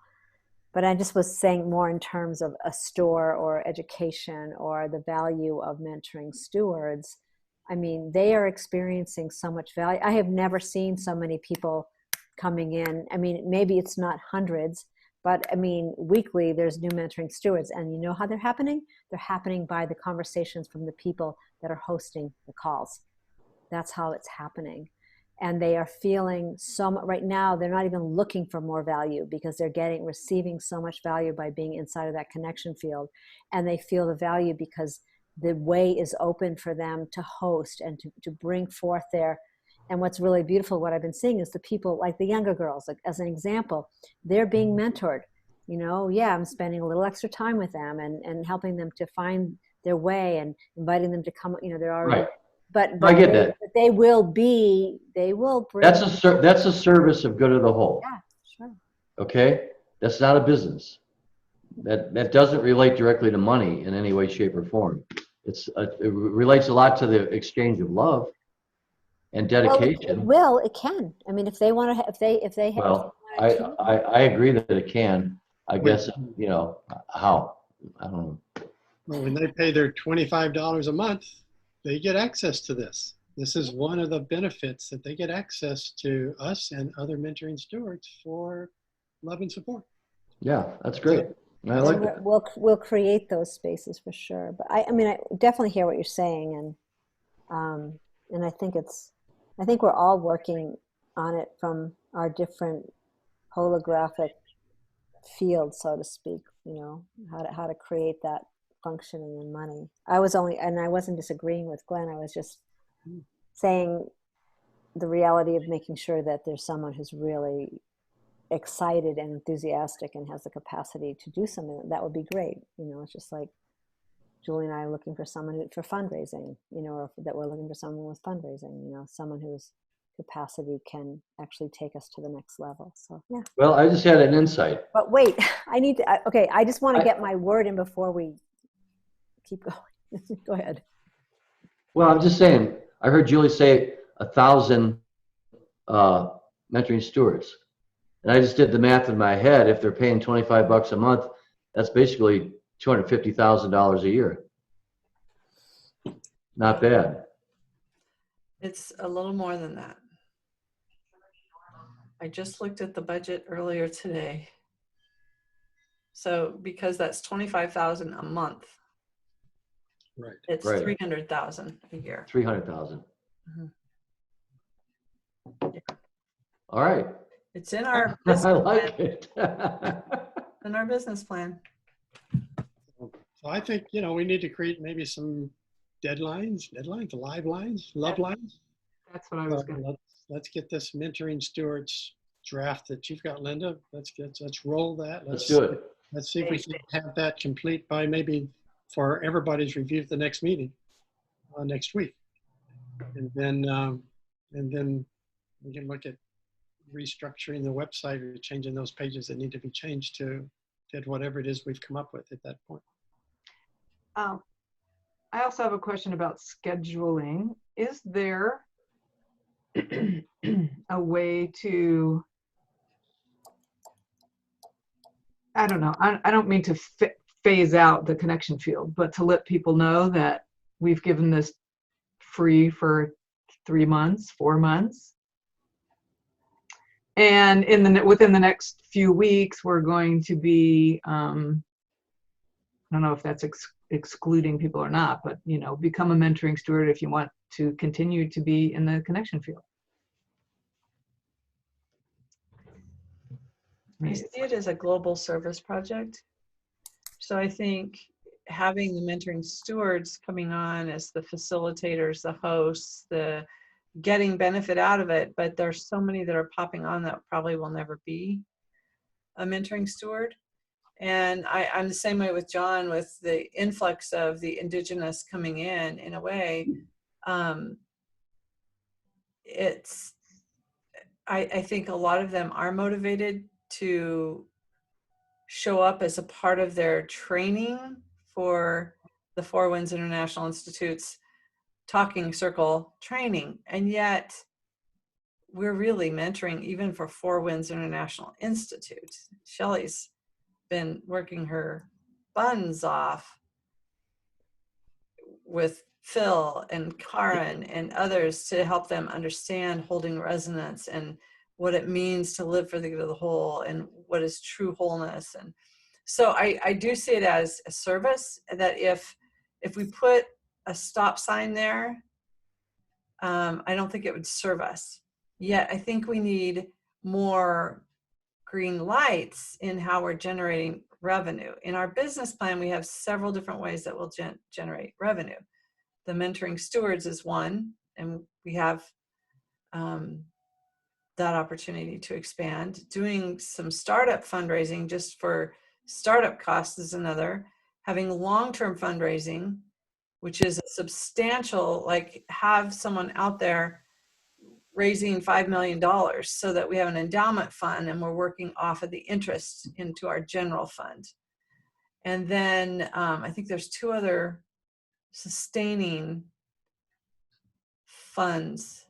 But I just was saying more in terms of a store or education, or the value of mentoring stewards I mean, they are experiencing so much value. I have never seen so many people coming in. I mean, maybe it's not hundreds, but I mean, weekly there's new mentoring stewards. And you know how they're happening? They're happening by the conversations from the people that are hosting the calls. That's how it's happening. And they are feeling so much right now. They're not even looking for more value because they're receiving so much value by being inside of that connection field. And they feel the value because the way is open for them to host and to bring forth their, and what's really beautiful, what I've been seeing is the people like the younger girls, like as an example, they're being mentored. You know, yeah, I'm spending a little extra time with them and helping them to find their way and inviting them to come, you know, they're already, Right. but I get that. but they will bring. That's a service of good of the whole. Yeah, sure. Okay? That's not a business. That doesn't relate directly to money in any way, shape, or form. It relates a lot to the exchange of love and dedication. Well, it can. I mean, if they want to, if they have, Well, I agree that it can. I guess, you know, how? I don't know. Well, when they pay their $25 a month, they get access to this. This is one of the benefits, that they get access to us and other mentoring stewards for love and support. Yeah, that's great. I like that. we'll create those spaces for sure. But I mean, I definitely hear what you're saying, and I think we're all working on it from our different holographic fields, so to speak. You know, how to create that functioning in money. I wasn't disagreeing with Glenn. I was just saying the reality of making sure that there's someone who's really excited and enthusiastic and has the capacity to do something. That would be great. You know, it's just like Julie and I are looking for someone for fundraising, you know, or that we're looking for someone with fundraising, you know, someone whose capacity can actually take us to the next level. So, yeah. Well, I just had an insight. But wait, I just want to get my word in before we keep going. Go ahead. Well, I'm just saying, I heard Julie say 1,000 mentoring stewards. And I just did the math in my head. If they're paying $25 a month, that's basically $250,000 a year. Not bad. It's a little more than that. I just looked at the budget earlier today. So because that's 25,000 a month, Right. it's Right. 300,000 a year. 300,000. Mhm. All right. It's in our I business like plan. it. In our business plan. So I think, you know, we need to create maybe some deadlines, live lines, love lines. That's what I was going to. Let's get this mentoring stewards draft that you've got, Linda. Let's roll that. Let's do it. Let's see if we can have that complete by maybe for everybody's review at the next meeting next week. And then we can look at restructuring the website or changing those pages that need to be changed to fit whatever it is we've come up with at that point. I also have a question about scheduling. Is there a way to, I don't know, I don't mean to phase out the connection field, but to let people know that we've given this free for 3 months, 4 months. And within the next few weeks, we're going to be, I don't know if that's excluding people or not, but, you know, become a mentoring steward if you want to continue to be in the connection field. I see it as a global service project. So I think having the mentoring stewards coming on as the facilitators, the hosts, the getting benefit out of it, but there's so many that are popping on that probably will never be a mentoring steward. And I'm the same way with John, with the influx of the indigenous coming in a way. I think a lot of them are motivated to show up as a part of their training for the Four Winds International Institute's Talking Circle training. And yet we're really mentoring even for Four Winds International Institute. Shelley's been working her buns off with Phil and Karen and others to help them understand holding resonance and what it means to live for the good of the whole and what is true wholeness. And so I do see it as a service, that if we put a stop sign there, I don't think it would serve us. Yet I think we need more green lights in how we're generating revenue. In our business plan, we have several different ways that will generate revenue. The Mentoring Stewards is one, and we have that opportunity to expand. Doing some startup fundraising just for startup costs is another. Having long-term fundraising, which is a substantial, like have someone out there raising $5 million so that we have an endowment fund and we're working off of the interest into our general fund. And then I think there's 2 other sustaining funds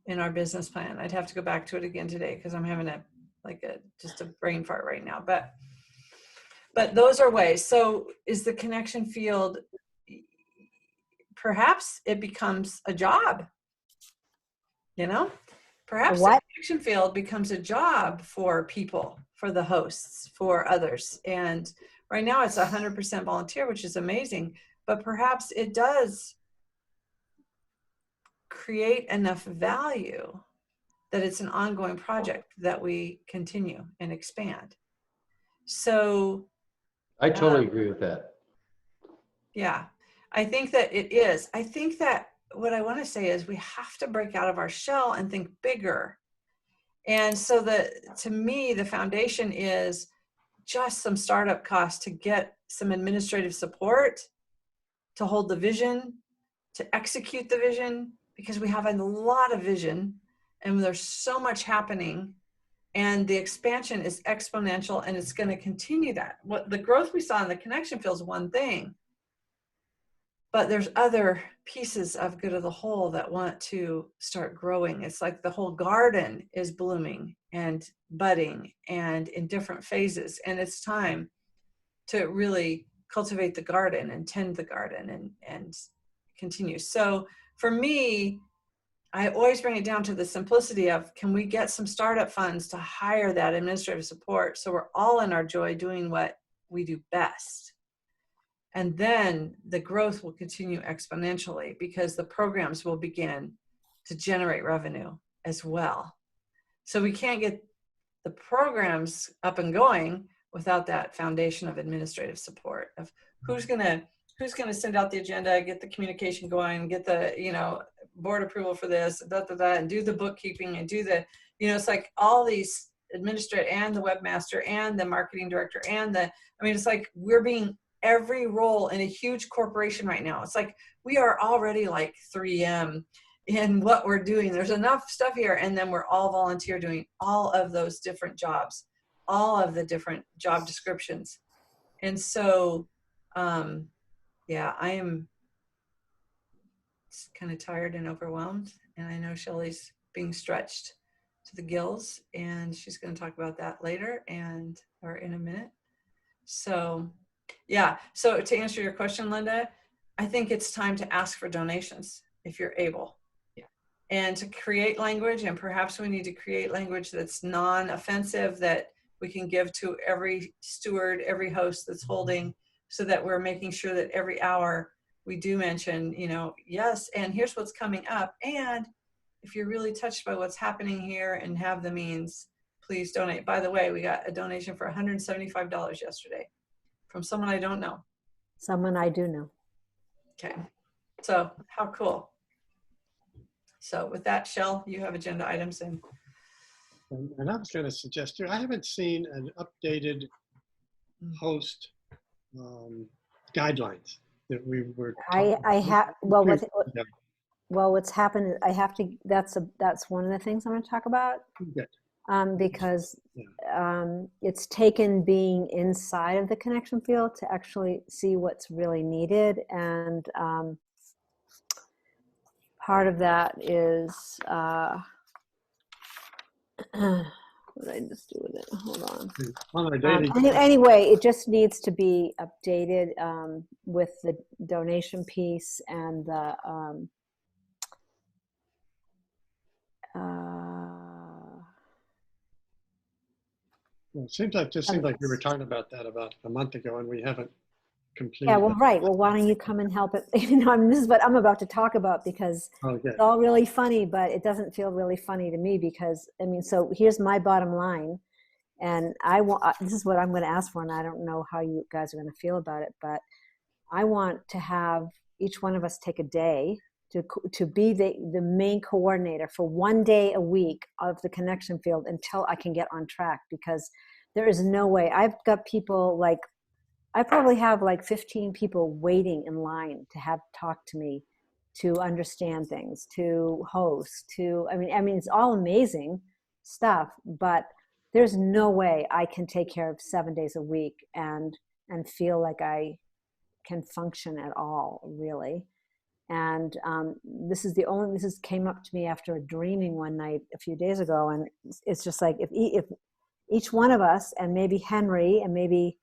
in our business plan. I'd have to go back to it again today because I'm having just a brain fart right now. But those are ways. So is the connection field, perhaps it becomes a job, perhaps the connection field becomes a job for people, for the hosts, for others. And right now it's 100% volunteer, which is amazing, but perhaps it does create enough value that it's an ongoing project that we continue and expand. So I totally agree with that. Yeah, I think that it is. I think that what I want to say is we have to break out of our shell and think bigger. And so to me, the foundation is just some startup costs to get some administrative support, to hold the vision, to execute the vision, because we have a lot of vision and there's so much happening and the expansion is exponential and it's going to continue that. What the growth we saw in the connection field is one thing, but there's other pieces of good of the whole that want to start growing. It's like the whole garden is blooming and budding and in different phases. And it's time to really cultivate the garden and tend the garden and continue. So for me, I always bring it down to the simplicity of, can we get some startup funds to hire that administrative support so we're all in our joy doing what we do best? And then the growth will continue exponentially because the programs will begin to generate revenue as well. So we can't get the programs up and going without that foundation of administrative support of who's gonna send out the agenda, get the communication going, get the board approval for this, and do the bookkeeping and do the, it's like all these administrative and the webmaster and the marketing director and it's like we're being every role in a huge corporation right now. It's like we are already like 3M in what we're doing. There's enough stuff here, and then we're all volunteer doing all of those different jobs, all of the different job descriptions. And so I am kind of tired and overwhelmed, and I know Shelley's being stretched to the gills, and she's going to talk about that later or in a minute. So so to answer your question, Linda, I think it's time to ask for donations if you're able. And to create language, and perhaps we need to create language that's non-offensive that we can give to every steward, every host that's holding, so that we're making sure that every hour we do mention, yes, and here's what's coming up. And if you're really touched by what's happening here and have the means, please donate. By the way, we got a donation for $175 yesterday from someone I don't know. Someone I do know. Okay, so how cool. So with that, Shell, you have agenda items and I was going to suggest too, I haven't seen an updated host guidelines that we were. I have, what's happened is I have to, that's one of the things I'm going to talk about. Good. Because it's taken being inside of the connection field to actually see what's really needed. And part of that is What did I just do with it? Hold on. On our daily, Anyway, it just needs to be updated with the donation piece and the it seems like we were talking about that about a month ago, and we haven't completed. yeah, well, right. Well, why don't you come and help it? This is what I'm about to talk about because Okay. it's all really funny, but it doesn't feel really funny to me because, I mean, so here's my bottom line. And I want, this is what I'm going to ask for, and I don't know how you guys are going to feel about it, but I want to have each one of us take a day to be the main coordinator for 1 day a week of the connection field until I can get on track, because there is no way. I've got people like, I probably have like 15 people waiting in line to have talk to me, to understand things, to host, I mean, it's all amazing stuff, but there's no way I can take care of 7 days a week and feel like I can function at all, really. And this came up to me after dreaming one night a few days ago, and it's just like if each one of us, and maybe Henry, and maybe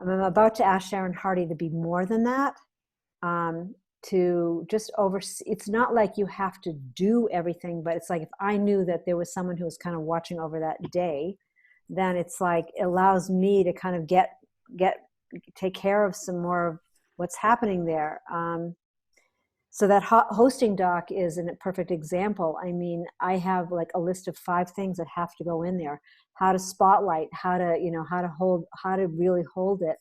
I'm about to ask Sharon Hardy to be more than that, to just oversee. It's not like you have to do everything, but it's like if I knew that there was someone who was kind of watching over that day, then it's like it allows me to kind of take care of some more of what's happening there. So that hosting doc is a perfect example. I mean, I have like a list of 5 things that have to go in there: how to spotlight, how to really hold it,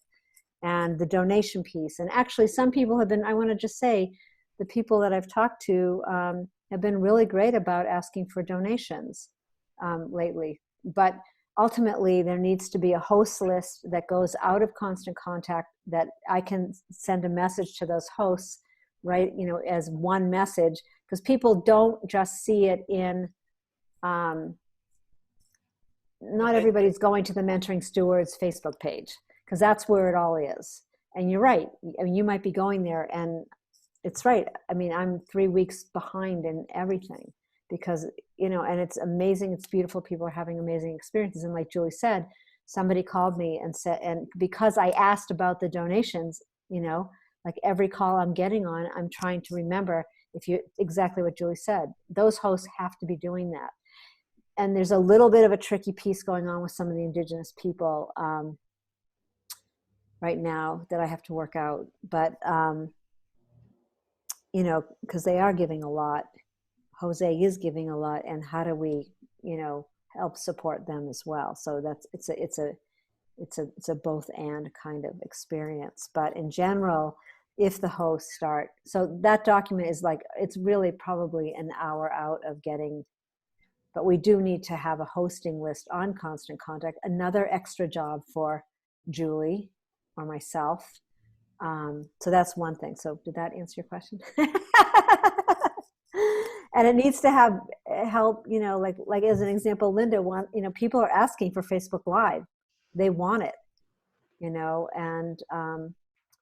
and the donation piece. And actually, some people have been, I want to just say, the people that I've talked to have been really great about asking for donations lately. But ultimately, there needs to be a host list that goes out of Constant Contact, that I can send a message to those hosts, right, as one message, because people don't just see it in, not everybody's going to the Mentoring Stewards Facebook page, because that's where it all is. And you're right. I mean, you might be going there, and it's right. I mean, I'm 3 weeks behind in everything because, and it's amazing. It's beautiful. People are having amazing experiences. And like Julie said, somebody called me and said, and because I asked about the donations, like every call I'm getting on, I'm trying to remember exactly what Julie said. Those hosts have to be doing that. And there's a little bit of a tricky piece going on with some of the Indigenous people right now that I have to work out. But, because they are giving a lot. Jose is giving a lot. And how do we, help support them as well? So it's a both and kind of experience. But in general, if the hosts start, so that document is like, it's really probably an hour out of getting, but we do need to have a hosting list on Constant Contact, another extra job for Julie or myself. So that's one thing. So did that answer your question? And it needs to have help, like as an example, Linda, people are asking for Facebook Live. They want it, and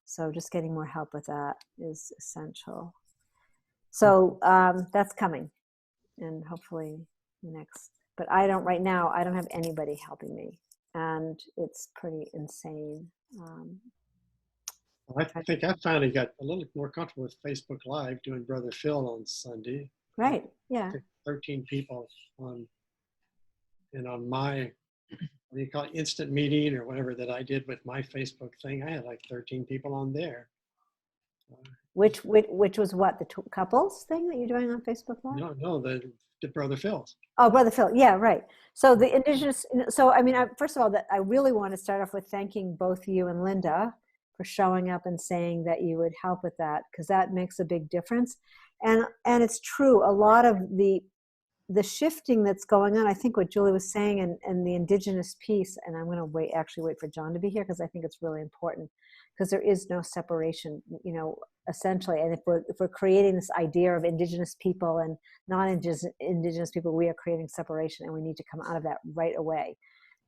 so just getting more help with that is essential. So that's coming, and hopefully next. But right now, I don't have anybody helping me, and it's pretty insane. I think I finally got a little more comfortable with Facebook Live doing Brother Phil on Sunday. Right, yeah. 13 people on my, what do you call it, instant meeting or whatever that I did with my Facebook thing. I had like 13 people on there. Which was what, the couples thing that you're doing on Facebook Live? No, the Brother Phil's. Oh, Brother Phil, yeah, right. So the Indigenous, so I mean, first of all, I really want to start off with thanking both you and Linda for showing up and saying that you would help with that, because that makes a big difference. And it's true, a lot of the shifting that's going on, I think what Julie was saying, and the Indigenous piece, and I'm going to wait for John to be here, because I think it's really important, because there is no separation, essentially. And if we're creating this idea of Indigenous people and non-Indigenous people, we are creating separation, and we need to come out of that right away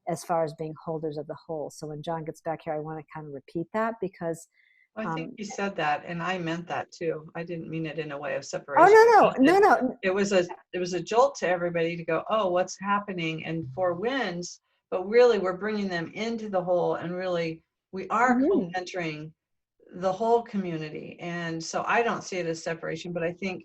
as far as being holders of the whole. So when John gets back here, I want to kind of repeat that, because I think you said that, and I meant that too. I didn't mean it in a way of Oh, separation. no. It was a jolt to everybody to go, oh, what's happening? And Four Winds, but really we're bringing them into the whole, and really we are Mhm. co-mentoring the whole community. And so I don't see it as separation, but I think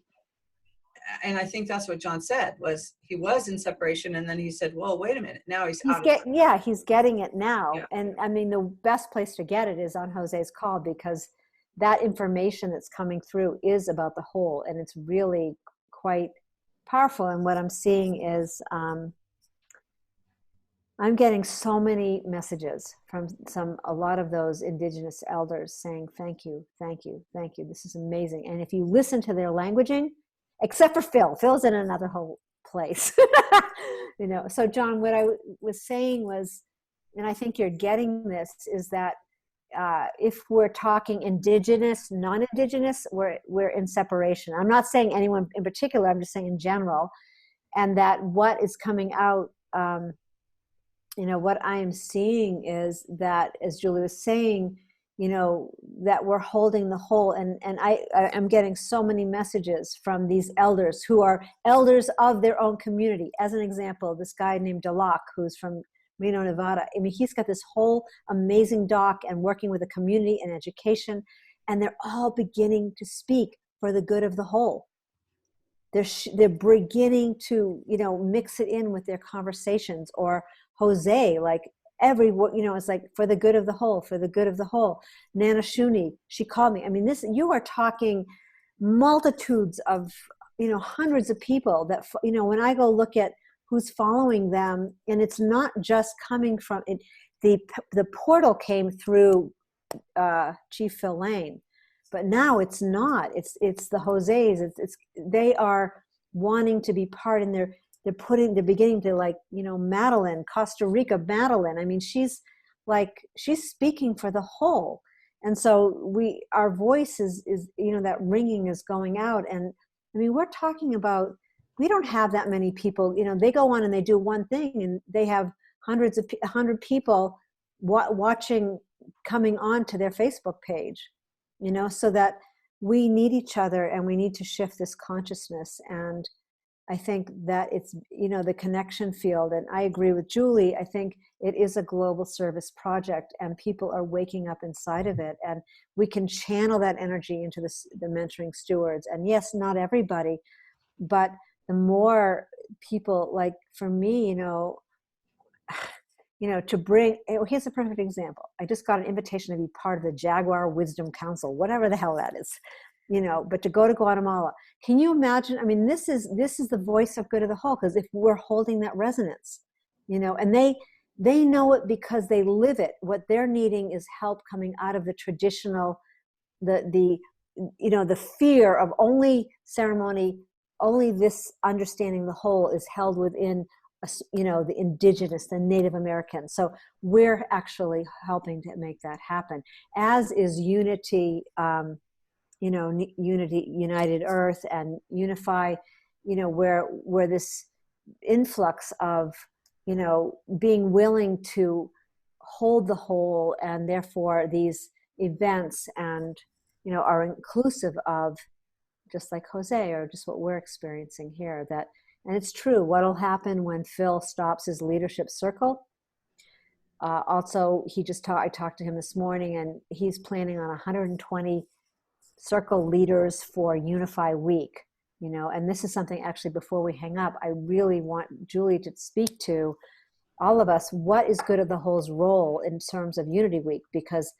that's what John said, was he was in separation, and then he said, well, wait a minute, now he's out of He's getting it now. Yeah. And I mean, the best place to get it is on Jose's call, because that information that's coming through is about the whole, and it's really quite powerful. And what I'm seeing is I'm getting so many messages from a lot of those indigenous elders saying, thank you, thank you, thank you. This is amazing. And if you listen to their languaging, except for Phil's in another whole place. You know, so John, what I was saying was, and I think you're getting this, is that if we're talking indigenous, non-indigenous, we're in separation. I'm not saying anyone in particular, I'm just saying in general. And that what is coming out, you know, what I am seeing is that, as Julie was saying, you know, that we're holding the whole. And I am getting so many messages from these elders who are elders of their own community. As an example, this guy named Dalak, who's from Reno, Nevada. I mean, he's got this whole amazing doc and working with the community and education, and they're all beginning to speak for the good of the whole. They're beginning to, you know, mix it in with their conversations. Or Jose, like you know, it's like for the good of the whole, for the good of the whole. Nana Shuni, she called me. I mean, you are talking multitudes of, you know, hundreds of people that, you know, when I go look at who's following them, and it's not just coming from it. The portal came through Chief Phil Lane, but now it's not. It's the Jose's. They are wanting to be part, and they're beginning to, like, you know, Madeline, Costa Rica, Madeline. I mean, she's speaking for the whole. And so our voice is, you know, that ringing is going out. And I mean, we're talking about, we don't have that many people, you know, they go on and they do one thing and they have 100 people watching, coming on to their Facebook page, you know, so that we need each other and we need to shift this consciousness. And I think that it's, you know, the connection field, and I agree with Julie, I think it is a global service project and people are waking up inside of it, and we can channel that energy into the mentoring stewards. And yes, not everybody, but the more people, like for me, you know, to bring, here's a perfect example. I just got an invitation to be part of the Jaguar Wisdom Council, whatever the hell that is, you know, but to go to Guatemala. Can you imagine? I mean, this is the voice of good of the whole, because if we're holding that resonance, you know, and they know it because they live it. What they're needing is help coming out of the traditional, the you know, the fear of only ceremony, only this understanding the whole is held within, you know, the indigenous, the Native American. So we're actually helping to make that happen, as is Unity, you know, Unity, United Earth, and Unify, you know, where this influx of, you know, being willing to hold the whole, and therefore these events, and, you know, are inclusive of, just like Jose, or just what we're experiencing here. That, and it's true, what'll happen when Phil stops his leadership circle. Also, I talked to him this morning, and he's planning on 120 circle leaders for Unify Week, you know, and this is something, actually, before we hang up, I really want Julie to speak to all of us, what is good of the whole's role in terms of Unity Week, because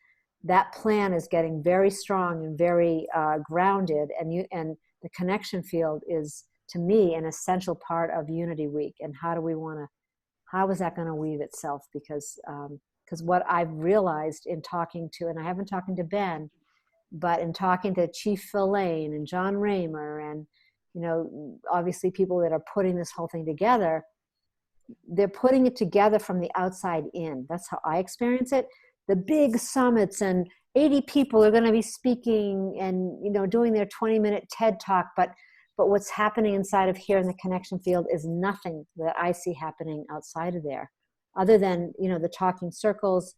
that plan is getting very strong and very grounded, and the connection field is, to me, an essential part of Unity Week. And how is that going to weave itself? Because what I've realized in talking to, and I haven't talked to Ben, but in talking to Chief Phil Lane and John Raymer, and, you know, obviously people that are putting this whole thing together, they're putting it together from the outside in. That's how I experience it. The big summits, and 80 people are going to be speaking and, you know, doing their 20-minute TED talk, but what's happening inside of here in the connection field is nothing that I see happening outside of there, other than, you know, the talking circles,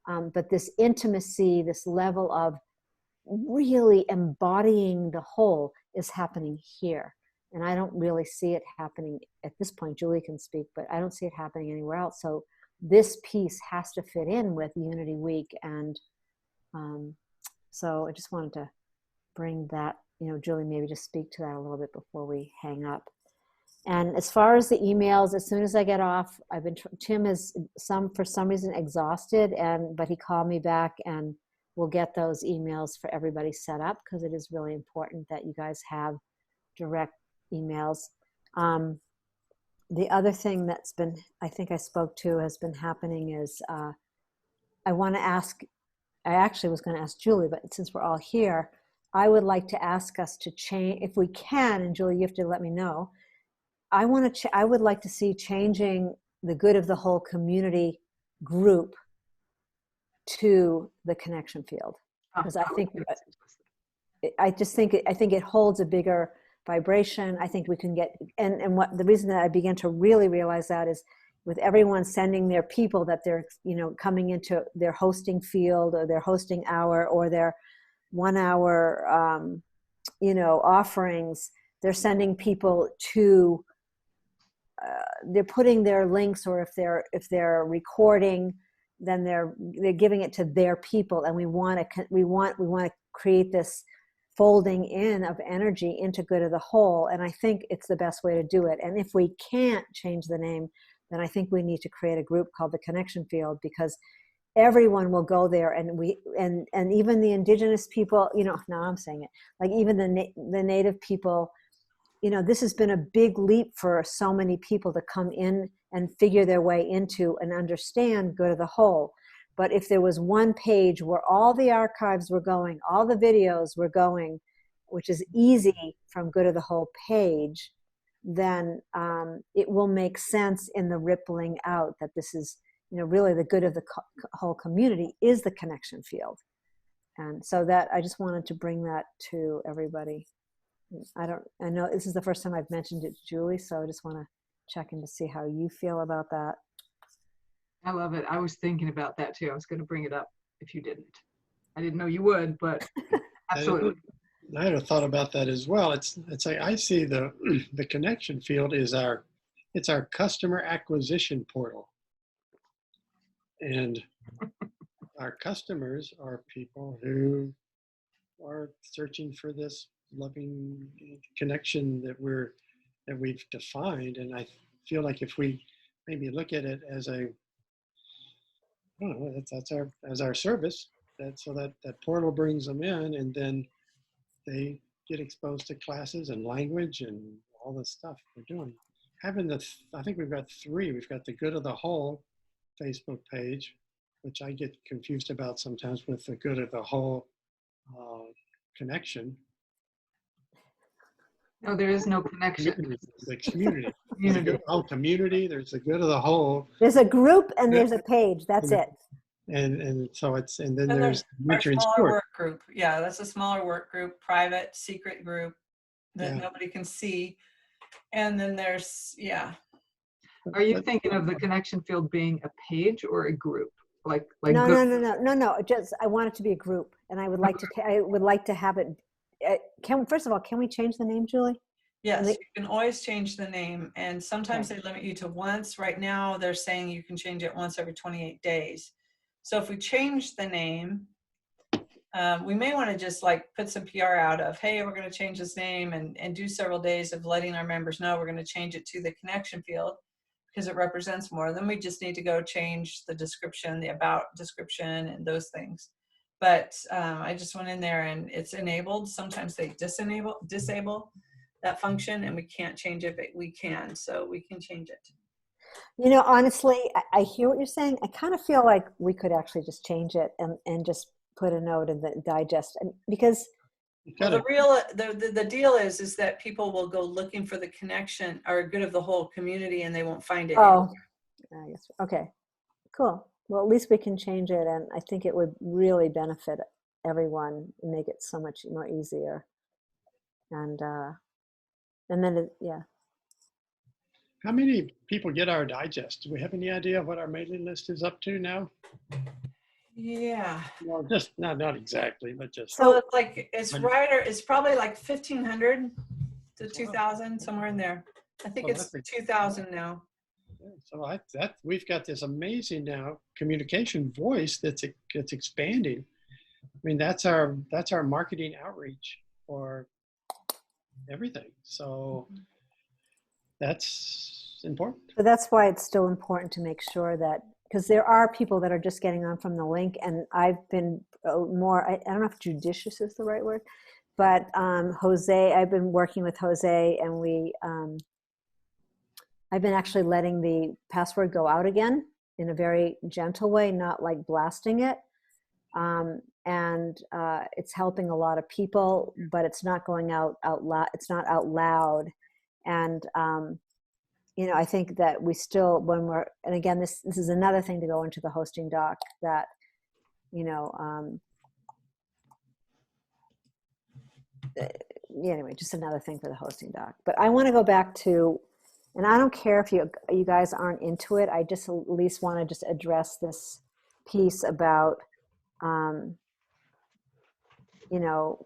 but this intimacy, this level of really embodying the whole is happening here. And I don't really see it happening at this point. Julie can speak, but I don't see it happening anywhere else. So this piece has to fit in with Unity Week. And so I just wanted to bring that, Julie, maybe just speak to that a little bit before we hang up. And as far as the emails, as soon as I get off, Tim is for some reason exhausted, but he called me back, and we'll get those emails for everybody set up, because it is really important that you guys have direct emails. The other thing that's been, I think I spoke to, has been happening is I actually was going to ask Julie, but since we're all here, I would like to ask us to change, if we can, and Julie, you have to let me know, I would like to see changing the Good of the Whole Community group to the connection field, because I think I think it holds a bigger vibration. I think we can get, and what the reason that I began to really realize that is with everyone sending their people that they're coming into their hosting field or their hosting hour or their 1 hour offerings, they're sending people to they're putting their links, or if they're recording, then they're giving it to their people, and we want to create this folding in of energy into Good of the Whole, and I think it's the best way to do it. And if we can't change the name, then I think we need to create a group called the Connection Field, because everyone will go there, and even the indigenous people, now I'm saying it, like even the native people, this has been a big leap for so many people to come in and figure their way into and understand Good of the Whole. But if there was one page where all the archives were going, all the videos were going, which is easy from Good of the Whole page, then it will make sense in the rippling out that this is, really the good of the whole community is the connection field. And so that I just wanted to bring that to everybody. I know this is the first time I've mentioned it to Julie, so I just want to check in to see how you feel about that. I love it. I was thinking about that too. I was going to bring it up if you didn't. I didn't know you would, but absolutely. I had a thought about that as well. It's like I see the connection field is our customer acquisition portal. And our customers are people who are searching for this loving connection that we've defined. And I feel like if we maybe look at it as that's our service, that portal brings them in, and then they get exposed to classes and language and all the stuff we're doing. I think we've got 3. We've got the Good of the Whole Facebook page, which I get confused about sometimes with the Good of the Whole connection. No, there is no connection. The community. Community. The Good of the Whole community. There's the Good of the Whole. There's a group and there's a page. That's it. And so and then And there's our Mentoring smaller Steward. work group. Yeah, that's a smaller work group, private, secret group that Yeah. nobody can see. And then there's, Are you thinking of the connection field being a page or a group? Like No. Just I want it to be a group, and I would like to have it. First of all, can we change the name, Julie? yes, you can always change the name. And sometimes they limit you to once. Right now, they're saying you can change it once every 28 days. So if we change the name, we may want to just like put some PR out of, hey, we're going to change this name, and do several days of letting our members know we're going to change it to the connection field because it represents more. Then we just need to go change the description, the about description, and those things. But I just went in there and it's enabled. Sometimes they disable that function, and we can't change it, but we can. So we can change it. Honestly, I hear what you're saying. I kind of feel like we could actually just change it and just put a note in the digest, because Well, the deal is that people will go looking for the connection or Good of the Whole community, and they won't find it. I guess, okay, cool. Well, at least we can change it, and I think it would really benefit everyone and make it so much more easier. And then How many people get our digest? Do we have any idea of what our mailing list is up to now? Yeah. Well, just not exactly, but just. So it's like, it's But- right, or it's probably like 1,500 to 2,000, somewhere in there. I think Well, it's that's 2,000 now. So that we've got this amazing now communication voice that's expanding. I mean, that's our marketing outreach for everything. So that's important. So that's why it's still important to make sure that, because there are people that are just getting on from the link, and I've been more, I don't know if judicious is the right word, but Jose, I've been working with Jose, and I've been actually letting the password go out again in a very gentle way, not like blasting it. And it's helping a lot of people, but it's not going out loud. It's not out loud. And, you know, I think that we still, when we're, and again, this is another thing to go into the hosting doc that, you know, yeah, anyway, just another thing for the hosting doc. But I want to go back to, and I don't care if you guys aren't into it. I just at least want to just address this piece about, you know,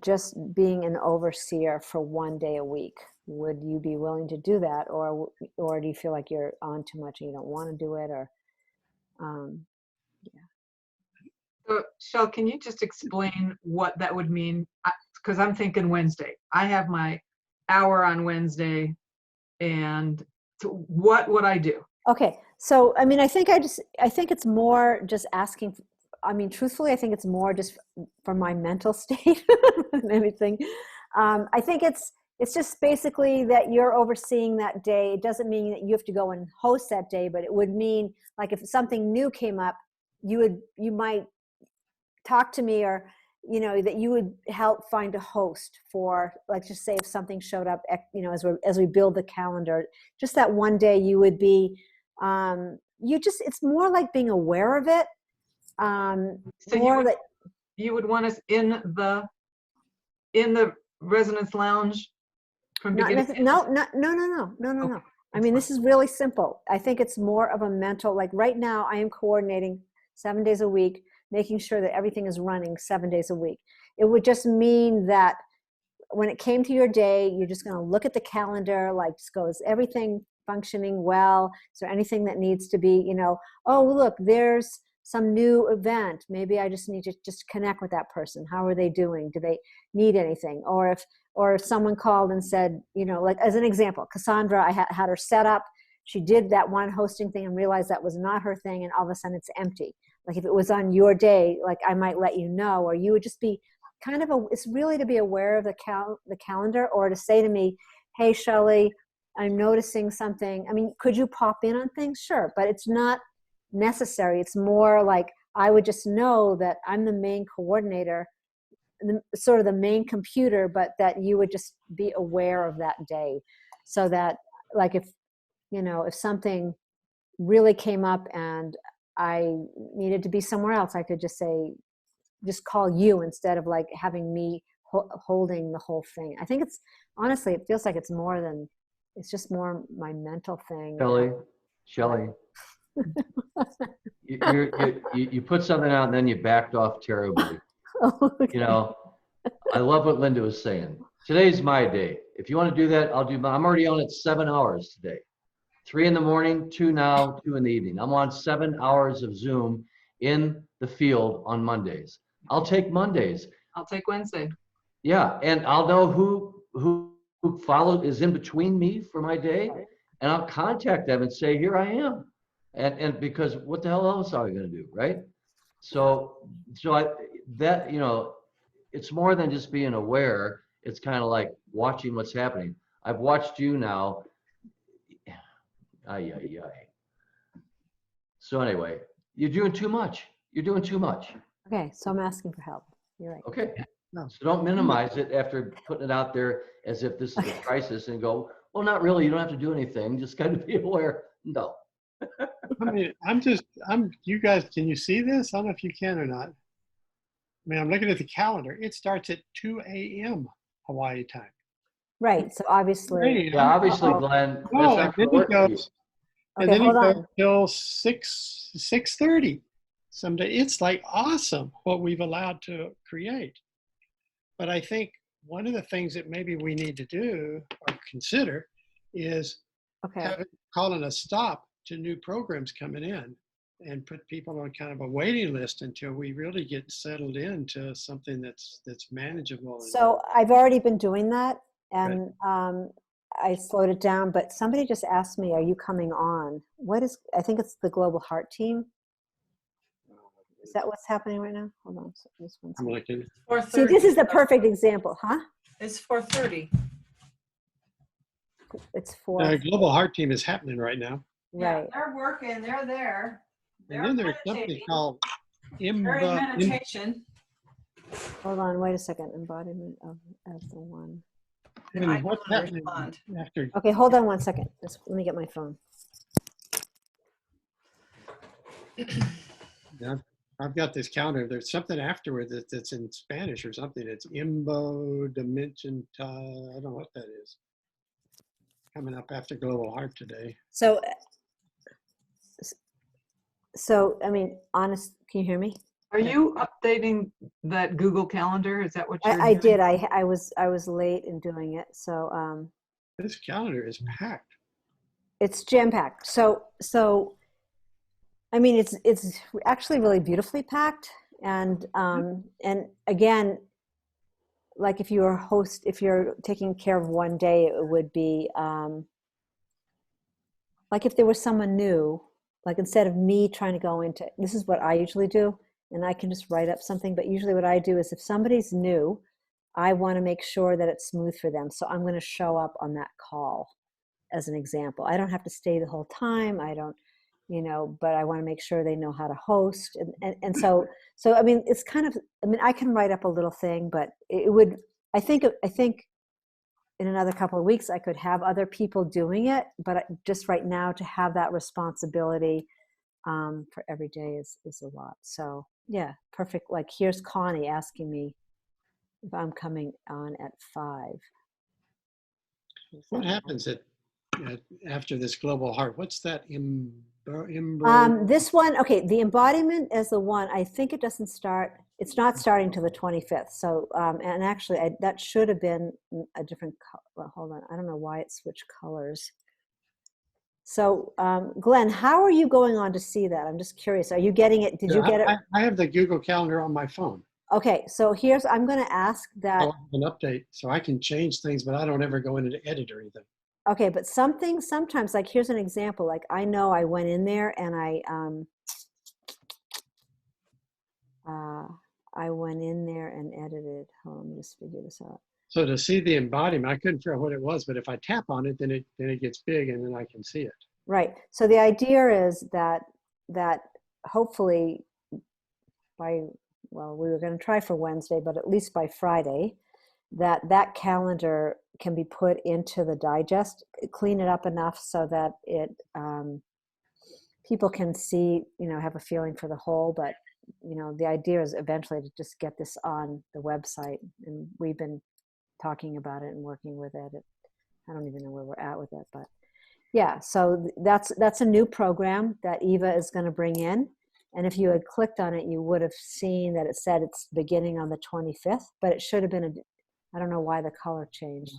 just being an overseer for one day a week. Would you be willing to do that, or do you feel like you're on too much and you don't want to do it, or? So, Shel, can you just explain what that would mean? Because I'm thinking Wednesday. I have my hour on Wednesday, and what would I do? Okay, so I mean, I think it's more just asking. I mean, truthfully, I think it's more just for my mental state than anything. I think it's just basically that you're overseeing that day. It doesn't mean that you have to go and host that day, but it would mean like if something new came up, you might talk to me, or you know, that you would help find a host for, like, just say if something showed up, you know, as we build the calendar, just that one day you would be, it's more like being aware of it. So you would want us in the residence lounge from beginning to end? No. Okay, I mean, this is really simple. I think it's more of a mental, like right now I am coordinating 7 days a week, making sure that everything is running 7 days a week. It would just mean that when it came to your day, you're just going to look at the calendar, like, just go, is everything functioning well? Is there anything that needs to be, you know, oh, look, there's some new event. Maybe I just need to just connect with that person. How are they doing? Do they need anything? Or if someone called and said, you know, like as an example, Cassandra, I had her set up. She did that one hosting thing and realized that was not her thing, and all of a sudden it's empty. Like if it was on your day, like I might let you know, or you would just be kind of it's really to be aware of the calendar, or to say to me, hey, Shelley, I'm noticing something. I mean, could you pop in on things? Sure, but it's not necessary. It's more like I would just know that I'm the main coordinator, sort of the main computer, but that you would just be aware of that day, so that like if, you know, if something really came up and I needed to be somewhere else, I could just say, just call you instead of like having me holding the whole thing. I think it's, honestly, it feels like it's more than, it's just more my mental thing. Shelley, you put something out and then you backed off terribly. Okay. You know, I love what Linda was saying. Today's my day. If you want to do that, I'll do I'm already on it 7 hours today. 3 in the morning, 2 now, 2 in the evening. I'm on 7 hours of Zoom in the field on Mondays. I'll take Mondays. I'll take Wednesday. Yeah, and I'll know who is in between me for my day, and I'll contact them and say, here I am. And because what the hell else are we going to do, right? So that, you know, it's more than just being aware. It's kind of like watching what's happening. I've watched you now. So anyway, you're doing too much. You're doing too much. Okay, so I'm asking for help. You're right. Okay. No. So don't minimize it after putting it out there as if this is a crisis and go, well, not really. You don't have to do anything. Just kind of be aware. No. I mean, you guys, can you see this? I don't know if you can or not. I mean, I'm looking at the calendar. It starts at 2 a.m. Hawaii time. Right, so obviously. Hey, Yeah, obviously, Glenn. No, that's and not then gonna work it for you. goes, and Okay, then it hold goes on. till 6:30. someday. It's like awesome what we've allowed to create. But I think one of the things that maybe we need to do or consider is Okay. calling a stop to new programs coming in and put people on kind of a waiting list until we really get settled into something that's manageable. So I've already been doing that, Right. and I slowed it down. But somebody just asked me, "Are you coming on?" What is? I think it's the Global Heart Team. Is that what's happening right now? Hold on, just one I'm second. looking. 4:30. See, this is the perfect example, huh? It's 4:30. It's for Global Heart Team is happening right now. right. They're working. They're there. And then there's something meditating. called They're in IMBA. meditation. Hold on, wait a second. Embodiment of as the one. And I What's don't happening respond. after? Okay, hold on one second. Just let me get my phone. Yeah, I've got this calendar. There's something afterward that's in Spanish or something. It's IMBO Dimension. I don't know what that is. Coming up after Global Heart today. So, I mean, honest. Can you hear me? Are you updating that Google Calendar? Is that what you're I doing? did. I was late in doing it. So This calendar is packed. it's jam packed. So I mean, it's actually really beautifully packed. And again, like if you're taking care of one day, it would be like if there was someone new, like instead of me trying to go into, this is what I usually do, and I can just write up something, but usually what I do is if somebody's new, I want to make sure that it's smooth for them. So I'm going to show up on that call as an example. I don't have to stay the whole time. I don't, but I want to make sure they know how to host. And so, I mean, it's kind of, I mean, I can write up a little thing, but it would, I think in another couple of weeks, I could have other people doing it, but just right now to have that responsibility for every day is a lot. So yeah, perfect. Like here's Connie asking me if I'm coming on at 5. What happens after this Global Heart? What's that This one, okay, the embodiment is the one, I think it doesn't start, it's not starting till the 25th. So, and actually that should have been a different, well, hold on. I don't know why it switched colors. So, Glenn, how are you going on to see that? I'm just curious. Are you getting it? Did you get it? I have the Google Calendar on my phone. Okay, so I'm going to ask that. I'll have an update so I can change things, but I don't ever go into the edit or anything. Okay, but sometimes, like here's an example. Like I know I went in there and I went in there and edited. Hold on, let me just figure this out. So to see the embodiment, I couldn't figure out what it was, but if I tap on it, then it gets big and then I can see it. Right. So the idea is that hopefully we were going to try for Wednesday, but at least by Friday, that calendar can be put into the digest, clean it up enough so that it people can see, have a feeling for the whole. But the idea is eventually to just get this on the website, and we've been talking about it and working with it. I don't even know where we're at with it, but yeah. So that's a new program that Eva is going to bring in. And if you had clicked on it, you would have seen that it said it's beginning on the 25th, but it should have been I don't know why the color changed.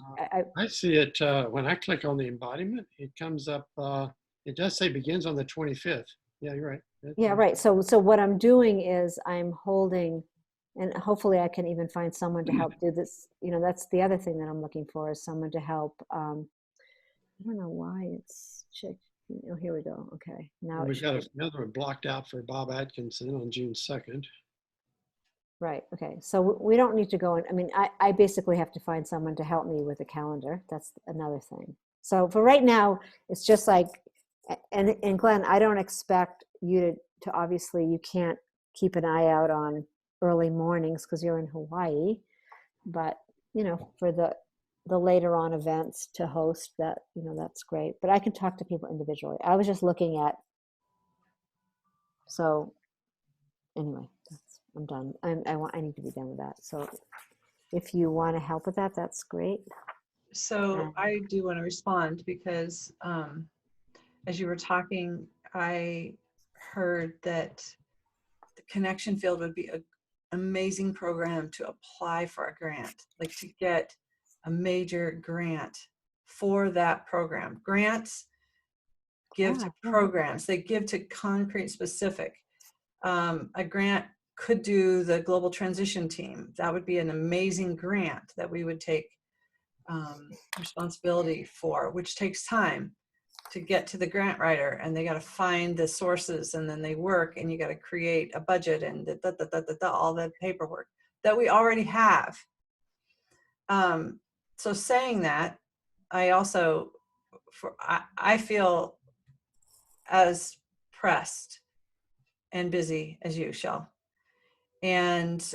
I see it when I click on the embodiment, it comes up, it does say begins on the 25th. Yeah, you're right. Yeah, right. So what I'm doing is I'm holding, and hopefully I can even find someone to help do this. That's the other thing that I'm looking for is someone to help. I don't know why it's checked. Oh, here we go. Okay. Now We've got another one blocked out for Bob Atkinson on June 2nd. Right. Okay. So we don't need to go in. I mean, I basically have to find someone to help me with the calendar. That's another thing. So for right now, it's just like, and Glenn, I don't expect you to obviously you can't keep an eye out on early mornings because you're in Hawaii, but for the later on events to host that, that's great. But I can talk to people individually. I was just looking at, so anyway, I'm done. I need to be done with that. So if you want to help with that, that's great. So I do want to respond because as you were talking, I heard that Connection Field would be an amazing program to apply for a grant, like to get a major grant for that program. Grants give to programs, they give to concrete specific. A grant could do the global transition team. That would be an amazing grant that we would take responsibility for, which takes time to get to the grant writer, and they got to find the sources, and then they work, and you got to create a budget and all that paperwork that we already have. So saying that, I also, I feel as pressed and busy as you, Shell. And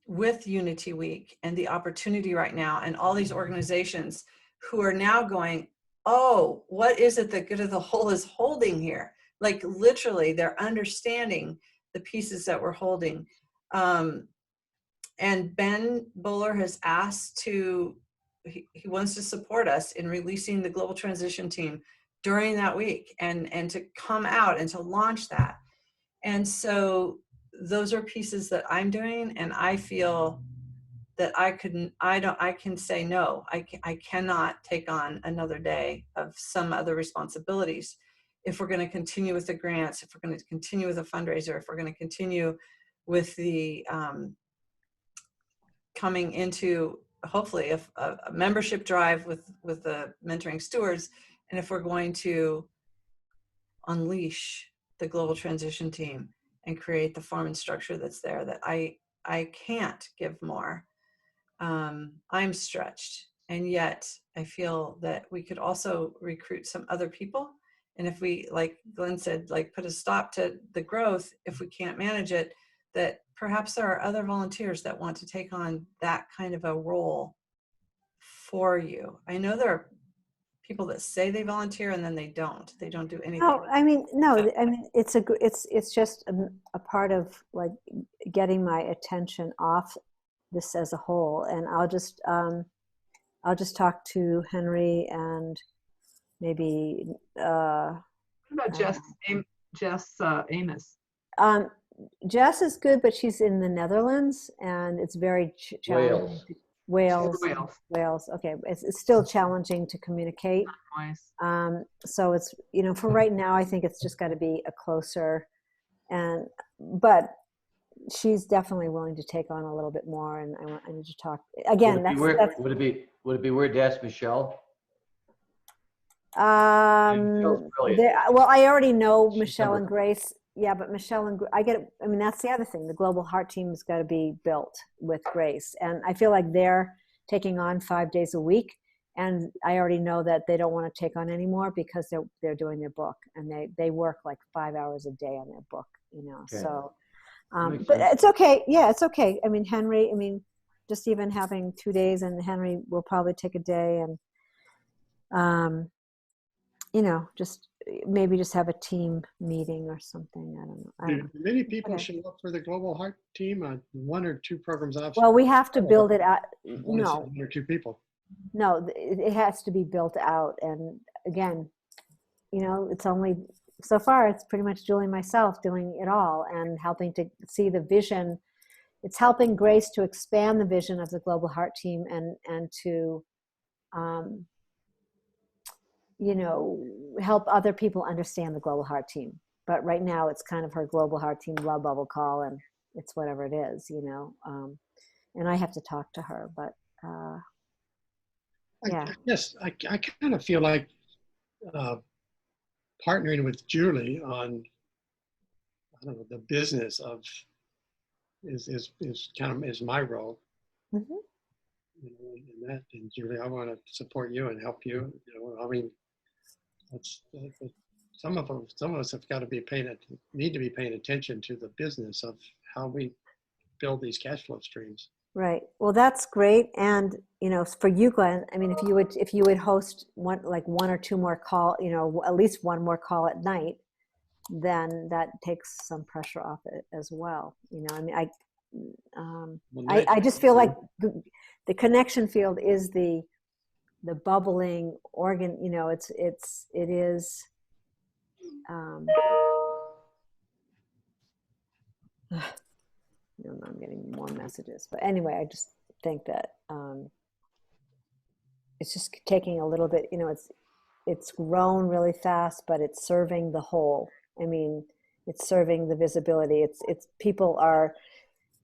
with Unity Week and the opportunity right now, and all these organizations who are now going, oh, what is it that Good of the Whole is holding here? Like literally, they're understanding the pieces that we're holding. And Ben Bowler has asked to, he wants to support us in releasing the Global Transition Team during that week, and to come out and to launch that. And so those are pieces that I'm doing, and I feel that I can say no. I cannot take on another day of some other responsibilities if we're going to continue with the grants, if we're going to continue with the fundraiser, if we're going to continue with the coming into hopefully a membership drive with the mentoring stewards, and if we're going to unleash the global transition team and create the form and structure that's there, that I can't give more. I'm stretched, and yet I feel that we could also recruit some other people. And if we, like Glenn said, like put a stop to the growth, if we can't manage it, that perhaps there are other volunteers that want to take on that kind of a role for you. I know there are people that say they volunteer and then they don't do anything. No, I mean, no, I mean, it's just a part of like getting my attention off this as a whole. And I'll just talk to Henry and maybe, What about Jess Amos? Jess is good, but she's in the Netherlands, and it's very challenging. Wales. Okay, it's still challenging to communicate. So it's, for right now, I think it's just got to be a closer, but she's definitely willing to take on a little bit more, and I need to talk again. Would it be weird to ask Michelle? Well, I already know Michelle and Grace. Yeah, but Michelle and that's the other thing. The Global Heart Team has got to be built with Grace, and I feel like they're taking on 5 days a week, and I already know that they don't want to take on anymore because they're doing their book, and they work like 5 hours a day on their book, Okay. So, but it's okay. Yeah, it's okay. I mean, Henry. Just even having 2 days, and Henry will probably take a day, and maybe just have a team meeting or something. I don't know. Many people show up for the Global Heart Team on 1 or 2 programs off. Well, we have to build it out. No. 1 or 2 people. No, it has to be built out. And again, it's only, so far, it's pretty much Julie and myself doing it all and helping to see the vision. It's helping Grace to expand the vision of the Global Heart Team and to, help other people understand the Global Heart Team. But right now it's kind of her Global Heart Team love bubble call, and it's whatever it is, and I have to talk to her, but yeah. I kind of feel like partnering with Julie on, I don't know, the business of is my role. Mm-hmm. In that, and Julie, I want to support you and help you. Some of us have got to need to be paying attention to the business of how we build these cash flow streams. Right. Well, that's great. And for you, Glenn, if you would host one or two more call, at least one more call at night, then that takes some pressure off it as well. I just feel like the connection field is the bubbling organ. It is. No, I'm getting more messages. But anyway, I just think that it's just taking a little bit, it's grown really fast, but it's serving the whole. I mean, it's serving the visibility. It's people are,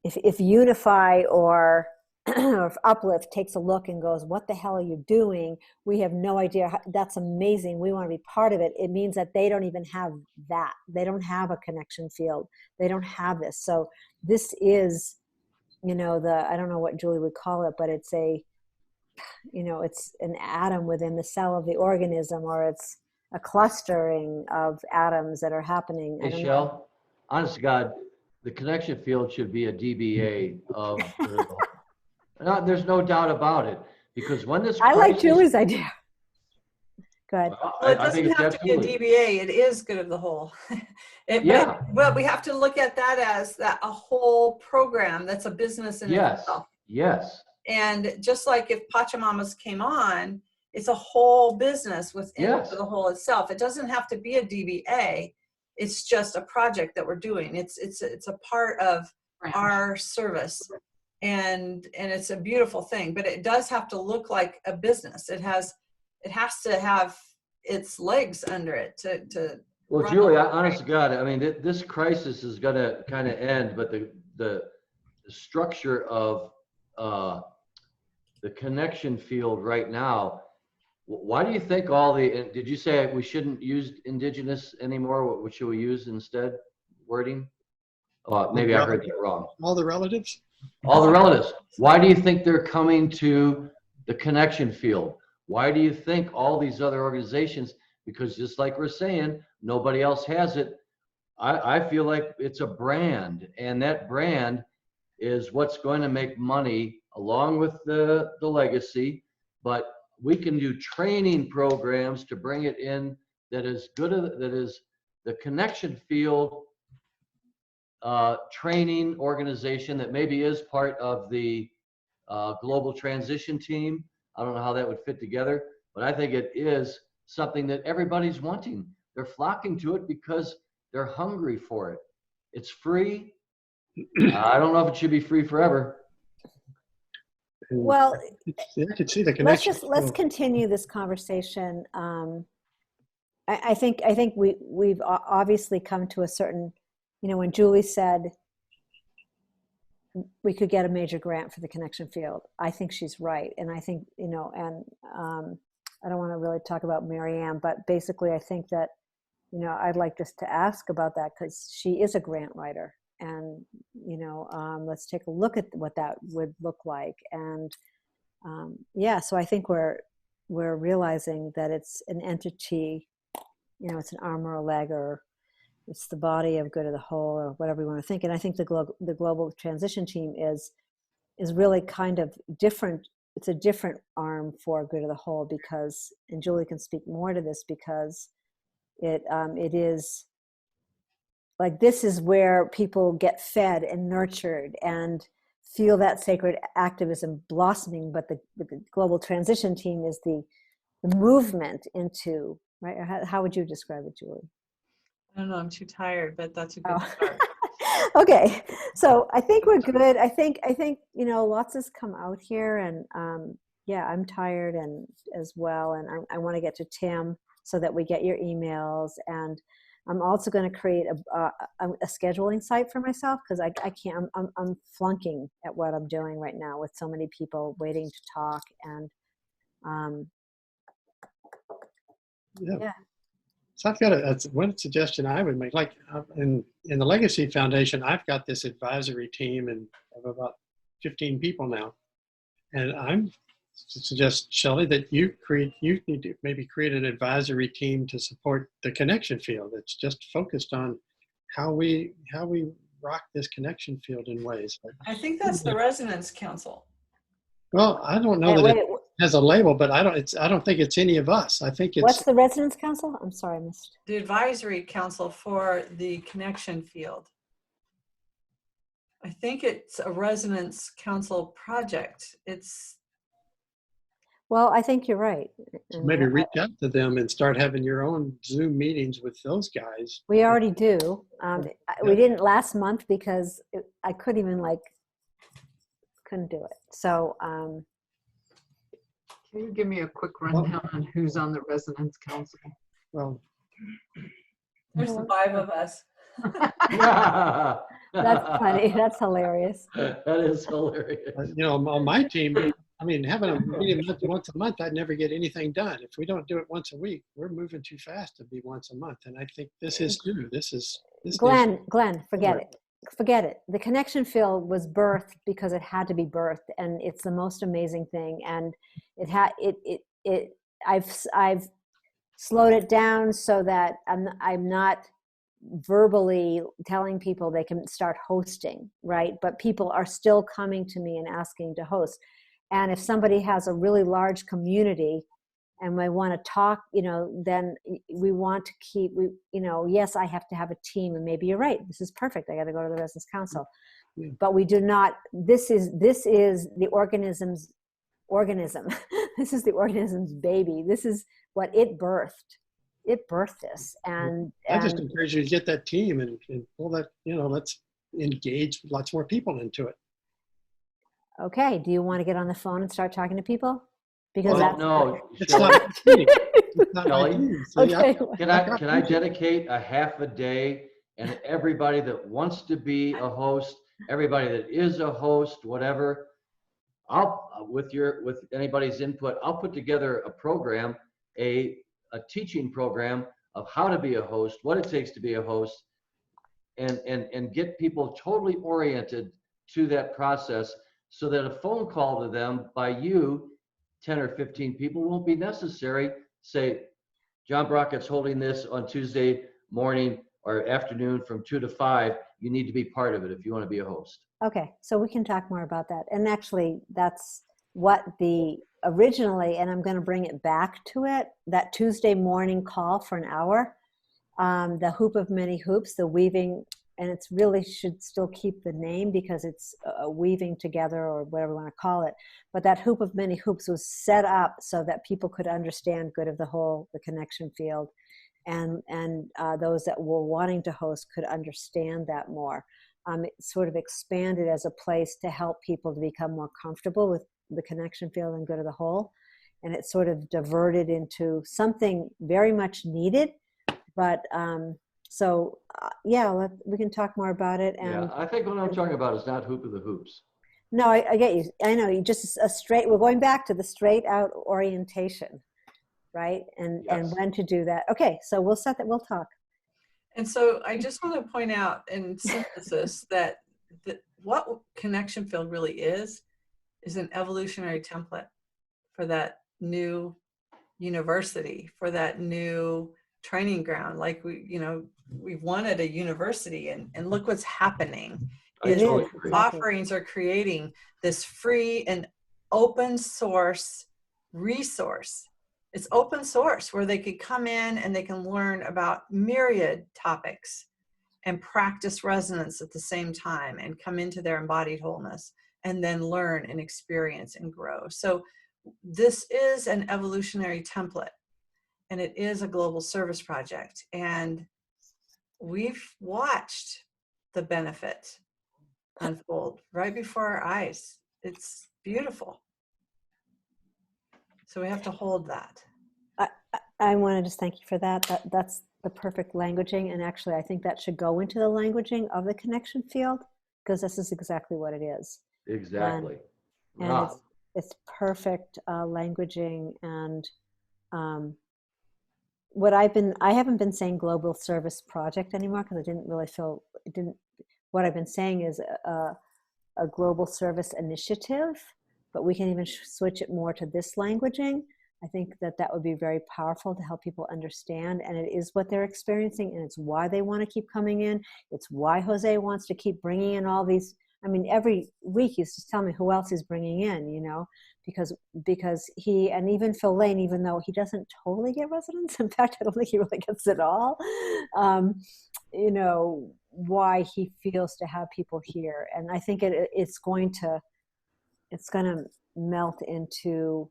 if Unify or or if Uplift takes a look and goes, what the hell are you doing? We have no idea. That's amazing. We want to be part of it. It means that they don't even have that. They don't have a connection field. They don't have this. So this is, I don't know what Julie would call it, but it's it's an atom within the cell of the organism, or it's a clustering of atoms that are happening. I Hey, don't know. Shell, honest to God, the connection field should be a DBA of there's no doubt about it, because when this I like crisis- Julie's idea. Go ahead. Well, Well, it I think doesn't it's have to be a absolutely- DBA. It is good of the whole. Yeah. But we have to look at that as a whole program that's a business in Yes, itself. yes, And just like if Pachamamas came on, it's a whole business within Yes. the whole itself. It doesn't have to be a DBA. It's just a project that we're doing. It's a part of our service, and it's a beautiful thing. But it does have to look like a business. It has to have its legs under it to well, run Julie, the- honest to God, I mean, this crisis is gonna kind of end, but the structure of the connection field right now, why do you think did you say we shouldn't use indigenous anymore? What should we use instead? Wording? Maybe I heard that wrong. All the relatives? All the relatives. Why do you think they're coming to the connection field? Why do you think all these other organizations, because just like we're saying, nobody else has it. I feel like it's a brand, and that brand is what's going to make money along with the legacy. But we can do training programs to bring it in that is the connection field training organization that maybe is part of the global transition team. I don't know how that would fit together, but I think it is something that everybody's wanting. They're flocking to it because they're hungry for it. It's free. I don't know if it should be free forever. And Well, I could see the connection. let's continue this conversation. I think we've obviously come to a certain, when Julie said we could get a major grant for the connection field, I think she's right. And I think, I don't want to really talk about Mary Ann, but basically I think that, I'd like just to ask about that, because she is a grant writer. And, let's take a look at what that would look like. And so I think we're realizing that it's an entity, it's an arm or a leg, or it's the body of good of the whole, or whatever you want to think. And I think the global transition team is really kind of different. It's a different arm for good of the whole, because, and Julie can speak more to this, because it is like, this is where people get fed and nurtured and feel that sacred activism blossoming. But the global transition team is the movement into, right? How would you describe it, Julie? I don't know. I'm too tired, but that's a good Oh. start. Okay, so I think we're good. I think lots has come out here, and I'm tired and as well, and I want to get to Tim so that we get your emails. And I'm also going to create a scheduling site for myself, because I can't. I'm flunking at what I'm doing right now with so many people waiting to talk. And yeah. So I've got one suggestion I would make. Like in the Legacy Foundation, I've got this advisory team of about 15 people now, and I'm suggest, Shelley, that you need to maybe create an advisory team to support the connection field. That's just focused on how we rock this connection field in ways. I think that's the Resonance Council. Well, I don't know that Wait, it has a label, but I don't think it's any of us. I think what's it's the Resonance Council? I'm sorry, I missed. The Advisory Council for the Connection Field. I think it's a Resonance Council project. Well, I think you're right. So And maybe reach out to them and start having your own Zoom meetings with those guys. we already do. We Yeah. didn't last month because I couldn't even couldn't do it. So Can you give me a quick rundown on who's on the residence council? Well, There's the 5 of us. that's funny. That's hilarious. That is hilarious. on my team, I mean, having a meeting once a month, I'd never get anything done. If we don't do it once a week, we're moving too fast to be once a month. And I think this is new. This Glenn, forget it. Forget it. The connection field was birthed because it had to be birthed, and it's the most amazing thing. And I've slowed it down so that I'm not verbally telling people they can start hosting, right? But people are still coming to me and asking to host. And if somebody has a really large community and we want to talk, then we want to keep, yes, I have to have a team, and maybe you're right. This is perfect. I got to go to the residence council. Yeah. But we do not, this is the organism. This is the organism's baby. This is what it birthed. It birthed this. And I just encourage you to get that team and pull that, let's engage lots more people into it. okay, do you want to get on the phone and start talking to people? Because Well, that's no, It's Shelley, not my team. It's not my Kelly? team. So yeah, okay. can I dedicate a half a day, and everybody that wants to be a host, everybody that is a host, whatever, with anybody's input, I'll put together a program, a teaching program of how to be a host, what it takes to be a host, and get people totally oriented to that process, so that a phone call to them by you, 10 or 15 people, won't be necessary. Say, John Brockett's holding this on Tuesday morning or afternoon from 2 to 5. You need to be part of it if you want to be a host. Okay, so we can talk more about that. And actually, that's what originally, and I'm going to bring it back to it, that Tuesday morning call for an hour, the Hoop of Many Hoops, the weaving, and it's really should still keep the name because it's weaving together or whatever you want to call it. But that Hoop of Many Hoops was set up so that people could understand good of the whole, the connection field, and those that were wanting to host could understand that more. It sort of expanded as a place to help people to become more comfortable with the connection field and good of the whole. And it sort of diverted into something very much needed. But we can talk more about it. And Yeah, I think what I'm talking about is not Hoop of the Hoops. no, I get you. I know you just we're going back to the straight out orientation, right? And Yes. when to do that. Okay, so we'll set that, we'll talk. And so I just want to point out in synthesis that what connection field really is an evolutionary template for that new university, for that new training ground. Like we've wanted a university, and look what's happening. I Is totally agree. offerings are creating this free and open source resource. It's open source where they could come in and they can learn about myriad topics and practice resonance at the same time and come into their embodied wholeness and then learn and experience and grow. So this is an evolutionary template, and it is a global service project. And we've watched the benefit unfold right before our eyes. It's beautiful. So we have to hold that. I want to just thank you for that. That's the perfect languaging. And actually, I think that should go into the languaging of the connection field, because this is exactly what it is. Exactly. And Rob. it's perfect languaging. And I haven't been saying global service project anymore, because I didn't really feel, what I've been saying is a global service initiative, but we can even switch it more to this languaging. I think that would be very powerful to help people understand, and it is what they're experiencing, and it's why they want to keep coming in. It's why Jose wants to keep bringing in all these. I mean, every week he's just telling me who else he's bringing in, because he, and even Phil Lane, even though he doesn't totally get residents, in fact, I don't think he really gets it all, why he feels to have people here. And I think it's going to melt into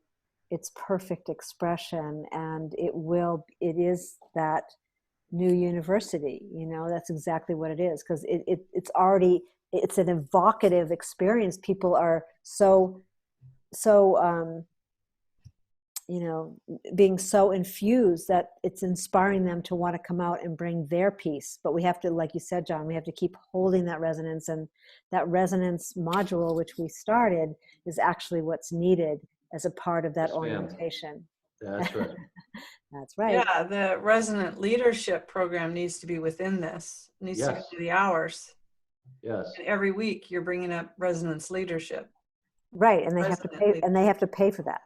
its perfect expression, and it is that new university. That's exactly what it is, because it's an evocative experience. People are so being so infused that it's inspiring them to want to come out and bring their piece. But we have to, like you said, John, we have to keep holding that resonance, and that resonance module, which we started, is actually what's needed as a part of that Yes, ma'am. orientation. That's right. That's right. Yeah, the resonant leadership program needs to be within this. It needs to Yes. be the hours. Yes. And every week you're bringing up resonance leadership. Right, and they have to pay, Resonantly. and they have to pay for that.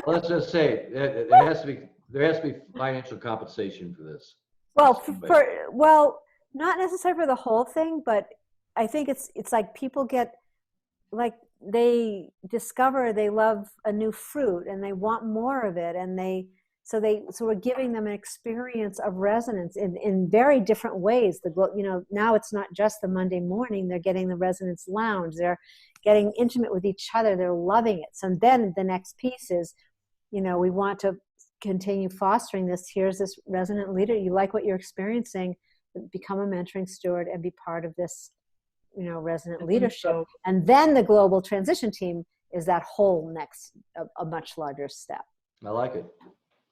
Let's just say there has to be financial compensation for this. Well, well, not necessarily for the whole thing, but I think it's like people get, like, they discover they love a new fruit and they want more of it, and so we're giving them an experience of resonance in very different ways. Now it's not just the Monday morning, they're getting the resonance lounge, they're getting intimate with each other, they're loving it. So then the next piece is, we want to continue fostering this. Here's this resonant leader. You like what you're experiencing, become a mentoring steward and be part of this, resonant leadership. So, And then the global transition team is that whole next, a much larger step. I like it.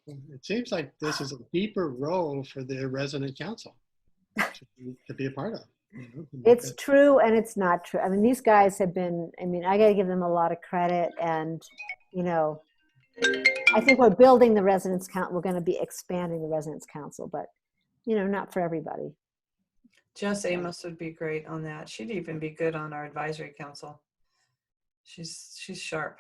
It seems like this is a deeper role for the resident council to be a part of. It's true and it's not true. I mean, these guys have been, I got to give them a lot of credit, and, I think we're building the residence council. We're going to be expanding the residence council, but, not for everybody. Jess Amos would be great on that. She'd even be good on our advisory council. She's sharp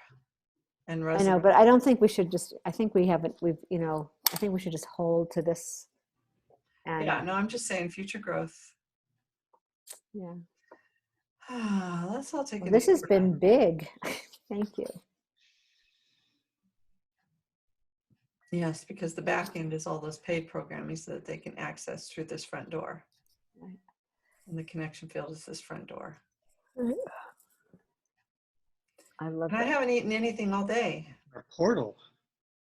and I resonant. know, but I don't think we should just, I think we should just hold to this. And, Yeah, no, I'm just saying future growth. yeah. Let's all take Well, a this deep has breath. been big. Thank you. Yes, because the back end is all those paid programming so that they can access through this front door. Right. And the connection field is this front door. I love And I that. haven't eaten anything all day. Our portal.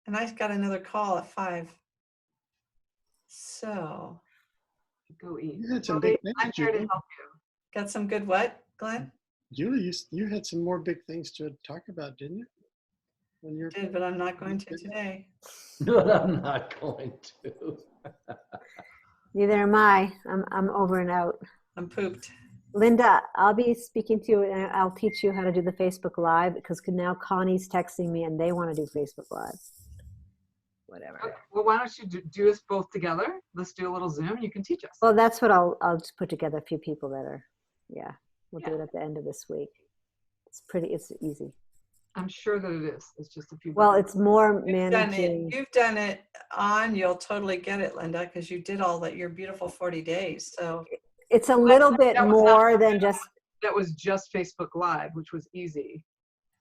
And I got another call at 5. So, Go eat. You had some Well, big things, I'm here to Julie. help you. got some good what, Glenn? Julie, you had some more big things to talk about, didn't you? When you're Did, but I'm not going to today. No, I'm not going to. Neither am I. I'm over and out. I'm pooped. Linda, I'll be speaking to you, and I'll teach you how to do the Facebook Live, because now Connie's texting me and they want to do Facebook Live. Whatever. Okay, well, why don't you do this both together? Let's do a little Zoom. You can teach us. Well, that's what I'll just put together a few people that are, yeah, we'll do it at the end of this week. It's easy. I'm sure that it is. It's just a few. Well, it's more You've managing. done it on, you'll totally get it, Linda, because you did all that, your beautiful 40 days. So It's a little bit that was not more something than just, that was just Facebook Live, which was easy.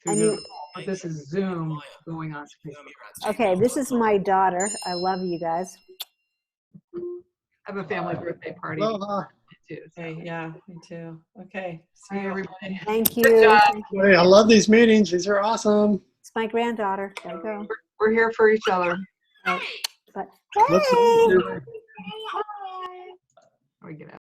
to And do. you- But this is Zoom going on to Facebook. okay, this is my daughter. I love you guys. I have a family birthday party Aloha. too. so. okay, yeah, me too. Okay, see Bye, you. everybody. Thank you. Good job. Thank you. Hey, I love these meetings. These are awesome. It's my granddaughter. Gotta go. We're here for each other. But Look hey, forward to it.